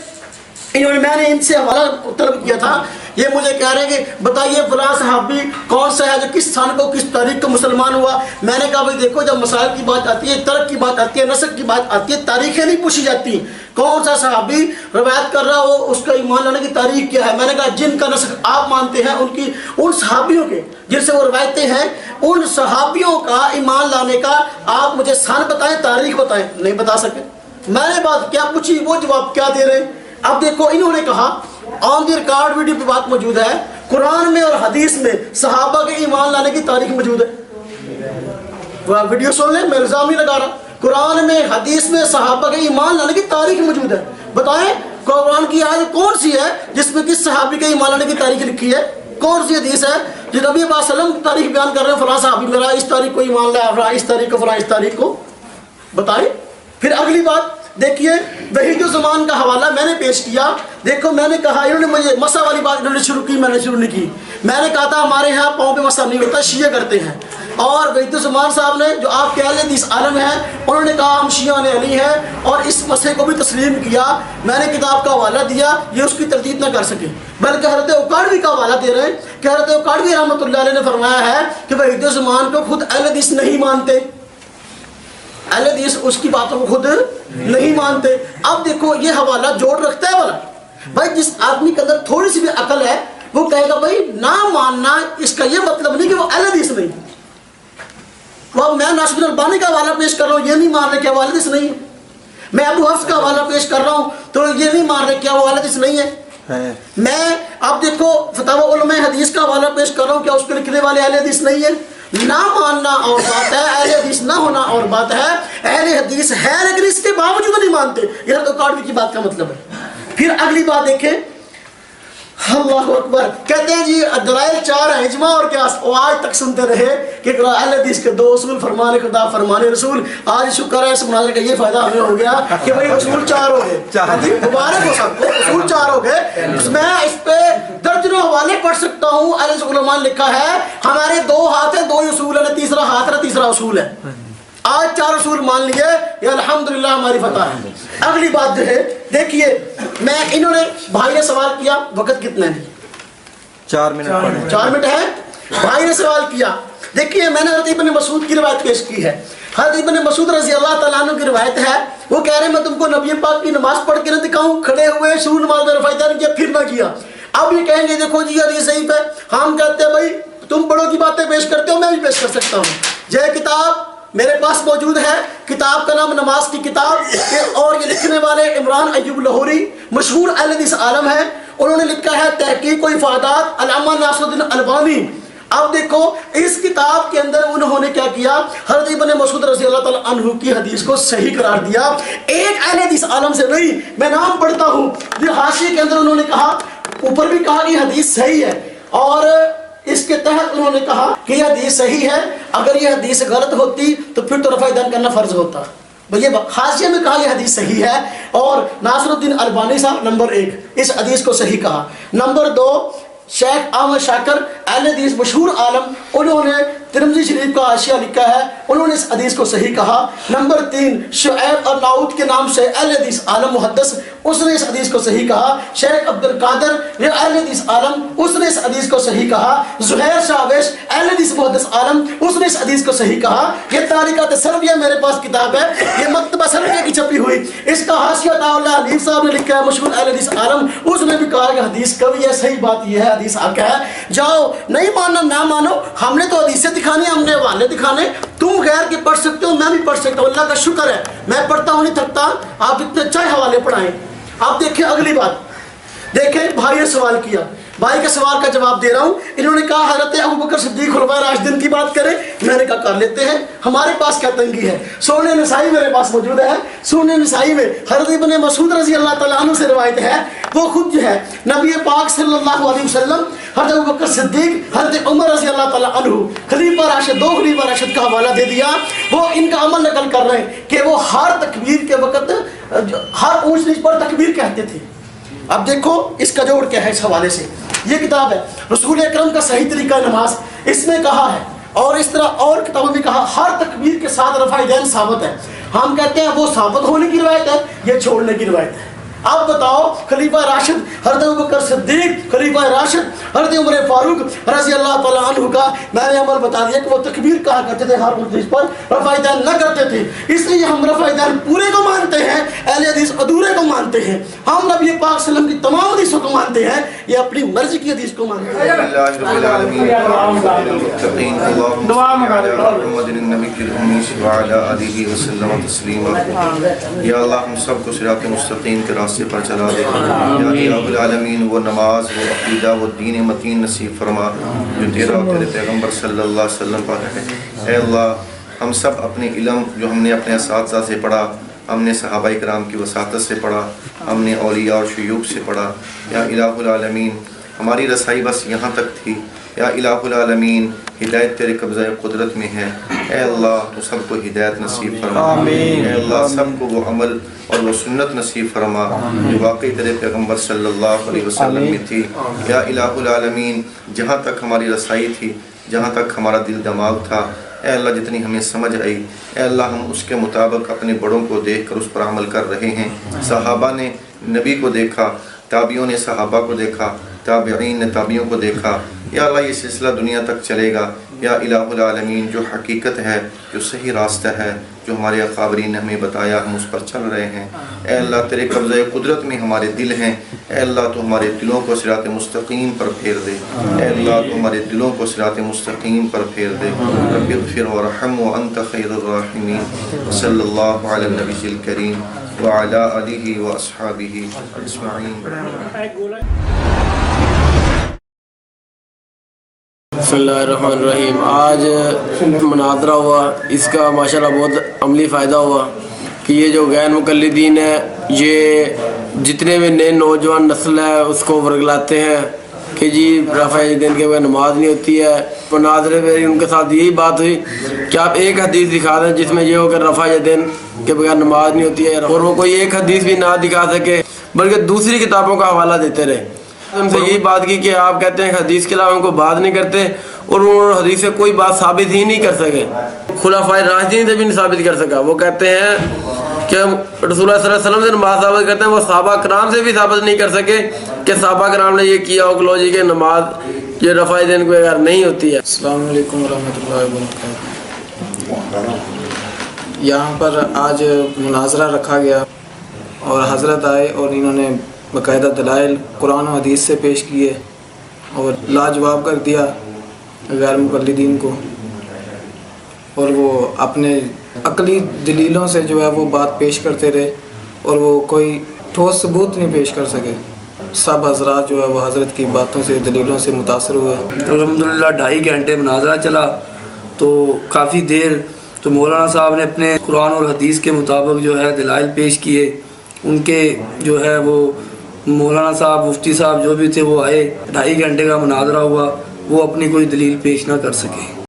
انہوں نے، میں نے ان سے حوالہ طلب کیا تھا، یہ مجھے کہہ رہے ہیں کہ بتائیے فلاں صحابی کون سا ہے جو کس سن کو کس تاریخ کو مسلمان ہوا. میں نے کہا بھائی دیکھو جب مسائل کی بات آتی ہے، ترک کی بات آتی ہے، نسک کی بات آتی ہے، تاریخیں نہیں پوچھی جاتی. کون سا صحابی روایت کر رہا ہو اس کا ایمان لانے کی تاریخ کیا ہے. میں نے کہا جن کا نسک آپ مانتے ہیں ان صحابیوں کے جن سے وہ روایتیں ہیں، ان صحابیوں کا ایمان لانے کا آپ مجھے سن بتائیں، تاریخ بتائیں. نہیں بتا سکے. میں نے بات کیا پوچھی، وہ جواب کیا دے رہے ہیں. اب دیکھو انہوں نے کہا آن دی ریکارڈ ویڈیو پہ بات موجود ہے، قرآن میں اور حدیث میں صحابہ کے ایمان لانے کی تاریخ موجود ہے. وہ ویڈیو سن لیں، میں الزام نہیں لگا رہا. قرآن میں حدیث میں صحابہ کے ایمان لانے کی تاریخ موجود ہے. بتائیں قرآن کی آیت کون سی ہے جس میں کس صحابی کے ایمان لانے کی تاریخ لکھی ہے؟ کون سی حدیث ہے جو نبی صلی اللہ علیہ وسلم تاریخ بیان کر رہے ہیں، فلاں صحابی میرا اس تاریخ کو ایمان لایا، فلاں اس تاریخ کو، فلاں اس تاریخ کو؟ بتائیں. پھر اگلی بات دیکھیے، وحید الزمان کا حوالہ میں نے پیش کیا. دیکھو میں نے کہا، انہوں نے مجھے مسا والی بات انہوں نے شروع کی، میں نے شروع نہیں کی. میں نے کہا تھا ہمارے ہاں پاؤں پہ مسا نہیں ہوتا، شیعہ کرتے ہیں. اور وحید الزمان صاحب نے جو آپ کے اہل حدیث عالم ہیں، انہوں نے کہا ہم شیعہ نے علی ہیں، اور اس مسئلے کو بھی تسلیم کیا. میں نے کتاب کا حوالہ دیا، یہ اس کی تردید نہ کر سکے، بلکہ حضرت اکاڑوی کا حوالہ دے رہے ہیں کہ حضرت اکاڑوی رحمۃ اللہ علیہ نے فرمایا ہے کہ وحید الزمان کو خود اہل حدیث نہیں مانتے، اہل حدیث اس کی باتوں کو خود نہیں مانتے. اب دیکھو یہ حوالہ جوڑ رکھتا ہے والا. بھائی جس آدمی کے اندر تھوڑی سی بھی عقل ہے وہ کہے گا بھائی نہ ماننا اس کا یہ مطلب نہیں کہ وہ اہل حدیث نہیں. وہ میں ناصر الدین البانی کا حوالہ پیش کر رہا ہوں، یہ نہیں مان رہے کہ وہ اہل حدیث نہیں ہے. میں ابو حفص کا حوالہ پیش کر رہا ہوں تو یہ نہیں مان رہے کیا وہ اہل حدیث نہیں ہے. میں اب دیکھو فتاوی علماء حدیث کا حوالہ پیش کر رہا ہوں، کیا اس کے لکھنے والے اہل حدیث نہیں ہے؟ نہ ماننا اور بات ہے، اہل حدیث نہ ہونا اور بات ہے. اہل حدیث ہے لیکن اس کے باوجود نہیں مانتے، یہ تو کاٹوی کی بات کا مطلب ہے. پھر اگلی بات دیکھیں، اللہ اکبر، کہتے ہیں جی دلائل 4 ہیں، اجماع اور قیاس. وہ آج تک سنتے رہے کہ اہل حدیث کے 2 اصول، فرمان خدا، فرمان رسول. آج شکر ہے اس مناظرے کا یہ فائدہ ہمیں ہو گیا کہ بھائی اصول 4 ہو گئے. مبارک ہو سب کو، اصول 4 ہو گئے. میں اس پہ درجنوں حوالے پڑھ سکتا ہوں. اہل علماء نے لکھا ہے ہمارے 2 ہاتھ ہیں، 2 اصول ہیں، تیسرا ہاتھ ہے، تیسرا اصول ہے. آج 4 اصول مان لیے یہ الحمدللہ ہماری فتح ہے. اگلی بات جو ہے دیکھیے میں انہوں نے بھائی نے سوال کیا وقت کتنا ہے 4 منٹ 4 منٹ ہے. بھائی نے سوال کیا دیکھیے میں نے حضرت ابن مسعود کی روایت پیش کی ہے. حضرت ابن مسعود رضی اللہ تعالیٰ عنہ کی روایت ہے وہ کہہ رہے ہیں میں تم کو نبی پاک کی نماز پڑھ کے نہ دکھاؤں کھڑے ہوئے شروع نماز میں رفع دین کیا پھر نہ کیا. اب یہ کہیں گے دیکھو جی حدیث ضعیف ہے. ہم کہتے ہیں بھائی تم بڑوں کی باتیں پیش کرتے ہو میں بھی پیش کر سکتا ہوں. یہ کتاب میرے پاس موجود ہے. کتاب کا نام نماز کی کتاب اور یہ لکھنے والے عمران ایوب لاہوری مشہور اہل حدیث عالم ہے. انہوں نے لکھا ہے تحقیق و افادات علامہ ناصر الدین البانی. اب دیکھو اس کتاب کے اندر انہوں نے کیا کیا حضرت ابن مسعود رضی اللہ تعالیٰ عنہ کی حدیث کو صحیح قرار دیا. ایک اہل حدیث عالم سے نہیں میں نام پڑھتا ہوں. یہ حاشیے کے اندر انہوں نے کہا اوپر بھی کہا کہ حدیث صحیح ہے اور اس کے تحت انہوں نے کہا کہ یہ حدیث صحیح ہے. اگر یہ حدیث غلط ہوتی تو پھر تو رفع دین کرنا فرض ہوتا. بھئی حاشیے میں کہا یہ حدیث صحیح ہے اور ناصر الدین البانی صاحب نمبر 1 اس حدیث کو صحیح کہا. نمبر 2 شیخ احمد شاکر اہل حدیث مشہور عالم انہوں نے ترمذی شریف کا حاشیہ لکھا ہے انہوں نے اس حدیث کو صحیح کہا. نمبر 3 شعیب الناؤد کے نام سے اہل حدیث عالم محدث اس نے اس حدیث کو صحیح کہا. شیخ عبد القادر یہ اہل حدیث عالم اس نے اس حدیث کو صحیح کہا. زہیر شاویش اہل حدیث محدث عالم اس نے اس حدیث کو صحیح کہا. یہ تاریخات سلفیہ میرے پاس کتاب ہے یہ مکتبہ سلفیہ کی چھپی ہوئی. اس کا حاشیہ تعالیٰ حنیف صاحب نے لکھا ہے مشہور اہل حدیث عالم اس نے بھی کہا کہ حدیث کبھی ہے صحیح بات یہ ہے حدیث حق ہے. جاؤ نہیں ماننا نہ مانو ہم نے تو حدیثیں دکھانی ہم نے حوالے دکھانے. تم غیر کے پڑھ سکتے ہو میں بھی پڑھ سکتا ہوں اللہ کا شکر ہے میں پڑھتا ہوں نہیں تھکتا. آپ اتنے اچھے حوالے پڑھائیں. آپ دیکھیں اگلی بات دیکھیں بھائی نے سوال کیا بھائی کے سوال کا جواب دے رہا ہوں. انہوں نے کہا حضرت ابوبکر صدیق خلفائے راشدین کی بات کریں. میں نے کہا کر لیتے ہیں ہمارے پاس کیا تنگی ہے. سنن نسائی میرے پاس موجود ہے. سنن نسائی میں حضرت ابن مسعود رضی اللہ تعالیٰ عنہ سے روایت ہے وہ خود جو ہے نبی پاک صلی اللہ علیہ وسلم حضرت ابوبکر صدیق حضرت عمر رضی اللہ تعالیٰ عنہ خلیفہ راشد 2 خلیفہ راشد کا حوالہ دے دیا. وہ ان کا عمل نقل کر رہے ہیں کہ وہ ہر تکبیر کے وقت ہر اونچ نیچ پر تکبیر کہتے تھے. اب دیکھو اس کا جوڑ کیا ہے اس حوالے سے. یہ کتاب ہے رسول اکرم کا صحیح طریقہ نماز اس میں کہا ہے اور اس طرح اور کتابوں میں کہا ہر تکبیر کے ساتھ رفع دین ثابت ہے. ہم کہتے ہیں وہ ثابت ہونے کی روایت ہے یہ چھوڑنے کی روایت ہے. اب بتاؤ خلیفہ راشد حضرت ابوبکر صدیق خلیفہ راشد حضرت عمر فاروق رضی اللہ تعالیٰ عنہ کا میں نے عمل بتا دیا کہ وہ تکبیر کہا کرتے تھے ہر حدیث پر رفع دین نہ کرتے تھے. اس لیے ہم رفع دین پورے کو مانتے ہیں اہل حدیث ادھورے کو مانتے ہیں. ہم نبی پاک صلی اللہ علیہ وسلم کی تمام حدیثوں کو مانتے ہیں یہ اپنی مرضی کی حدیث کو مانتے ہیں. یا اللہ ہم سب کو صراط مستقیم کے راستے پر چلا دے. یا الہ العالمین وہ نماز وہ عقیدہ وہ دین متین نصیب فرما جو تیرا اور تیرے پیغمبر صلی اللہ علیہ وسلم پر ہے. اے اللہ ہم سب اپنے علم جو ہم نے اپنے اساتذہ سے پڑھا ہم نے صحابہ کرام کی وساطت سے پڑھا ہم نے اولیاء اور شیوخ سے پڑھا. یا الہ العالمین ہماری رسائی بس یہاں تک تھی. یا الہ العالمین ہدایت تیرے قبضہ قدرت میں ہے. اے اللہ تو سب کو ہدایت نصیب فرما. اے اللہ سب کو وہ عمل اور وہ سنت نصیب فرما جو واقعی تیرے پیغمبر صلی اللہ علیہ وسلم میں تھی. یا الہ العالمین جہاں تک ہماری رسائی تھی جہاں تک ہمارا دل دماغ تھا اے اللہ جتنی ہمیں سمجھ آئی اے اللہ ہم اس کے مطابق اپنے بڑوں کو دیکھ کر اس پر عمل کر رہے ہیں. صحابہ نے نبی کو دیکھا تابعیوں نے صحابہ کو دیکھا تابعین نے تابعیوں کو دیکھا. یا اللہ یہ سلسلہ دنیا تک چلے گا. یا الہ العالمین جو حقیقت ہے جو صحیح راستہ ہے جو ہمارے اکابرین نے ہمیں بتایا ہم اس پر چل رہے ہیں. اے اللہ تیرے قبضہ قدرت میں ہمارے دل ہیں. اے اللہ تو ہمارے دلوں کو صراط مستقیم پر پھیر دے. اے اللہ تو ہمارے دلوں کو صراط مستقیم پر پھیر دے. رب اغفر وارحم وانت خیر الراحمین. صلی اللہ علی النبی الکریم وعلی آلہ واصحابہ اجمعین. بسم اللہ الرحمن الرحیم. آج مناظرہ ہوا اس کا ماشاءاللہ بہت عملی فائدہ ہوا کہ یہ جو غیر مقلدین ہے یہ جتنے بھی نئے نوجوان نسل ہے اس کو ورگلاتے ہیں کہ جی رفع دین کے بغیر نماز نہیں ہوتی ہے. مناظرے میں ان کے ساتھ یہی بات ہوئی کہ آپ ایک حدیث دکھا دیں جس میں یہ ہو کہ رفع دین کے بغیر نماز نہیں ہوتی ہے اور وہ کوئی ایک حدیث بھی نہ دکھا سکے بلکہ دوسری کتابوں کا حوالہ دیتے رہے. ہم سے یہی بات کی کہ آپ کہتے ہیں کہ حدیث کے علاوہ ہم کو بات نہیں کرتے اور وہ حدیث سے کوئی بات ثابت ہی نہیں کر سکے. خلفائے راشدین سے بھی نہیں ثابت کر سکا. وہ کہتے ہیں کہ رسول اللہ صلی اللہ علیہ وسلم سے نماز ثابت کرتے ہیں, وہ صحابہ کرام سے بھی ثابت نہیں کر سکے کہ صحابہ کرام نے یہ کیا ہو کہ لو جی کہ نماز یہ رفع دین کو اگر نہیں ہوتی ہے. السلام علیکم ورحمۃ اللہ وبرکاتہ. یہاں پر آج مناظرہ رکھا گیا اور حضرت آئے اور انہوں نے باقاعدہ دلائل قرآن و حدیث سے پیش کیے اور لاجواب کر دیا غیر مقلدین کو, اور وہ اپنے عقلی دلیلوں سے جو ہے وہ بات پیش کرتے رہے اور وہ کوئی ٹھوس ثبوت نہیں پیش کر سکے. سب حضرات جو ہے وہ حضرت کی باتوں سے دلیلوں سے متاثر ہوئے. الحمدللہ 2.5 گھنٹے مناظرہ چلا تو کافی دیر تو مولانا صاحب نے اپنے قرآن اور حدیث کے مطابق جو ہے دلائل پیش کیے. ان کے جو ہے وہ مولانا صاحب مفتی صاحب جو بھی تھے وہ آئے, 2.5 گھنٹے کا مناظرہ ہوا, وہ اپنی کوئی دلیل پیش نہ کر سکے.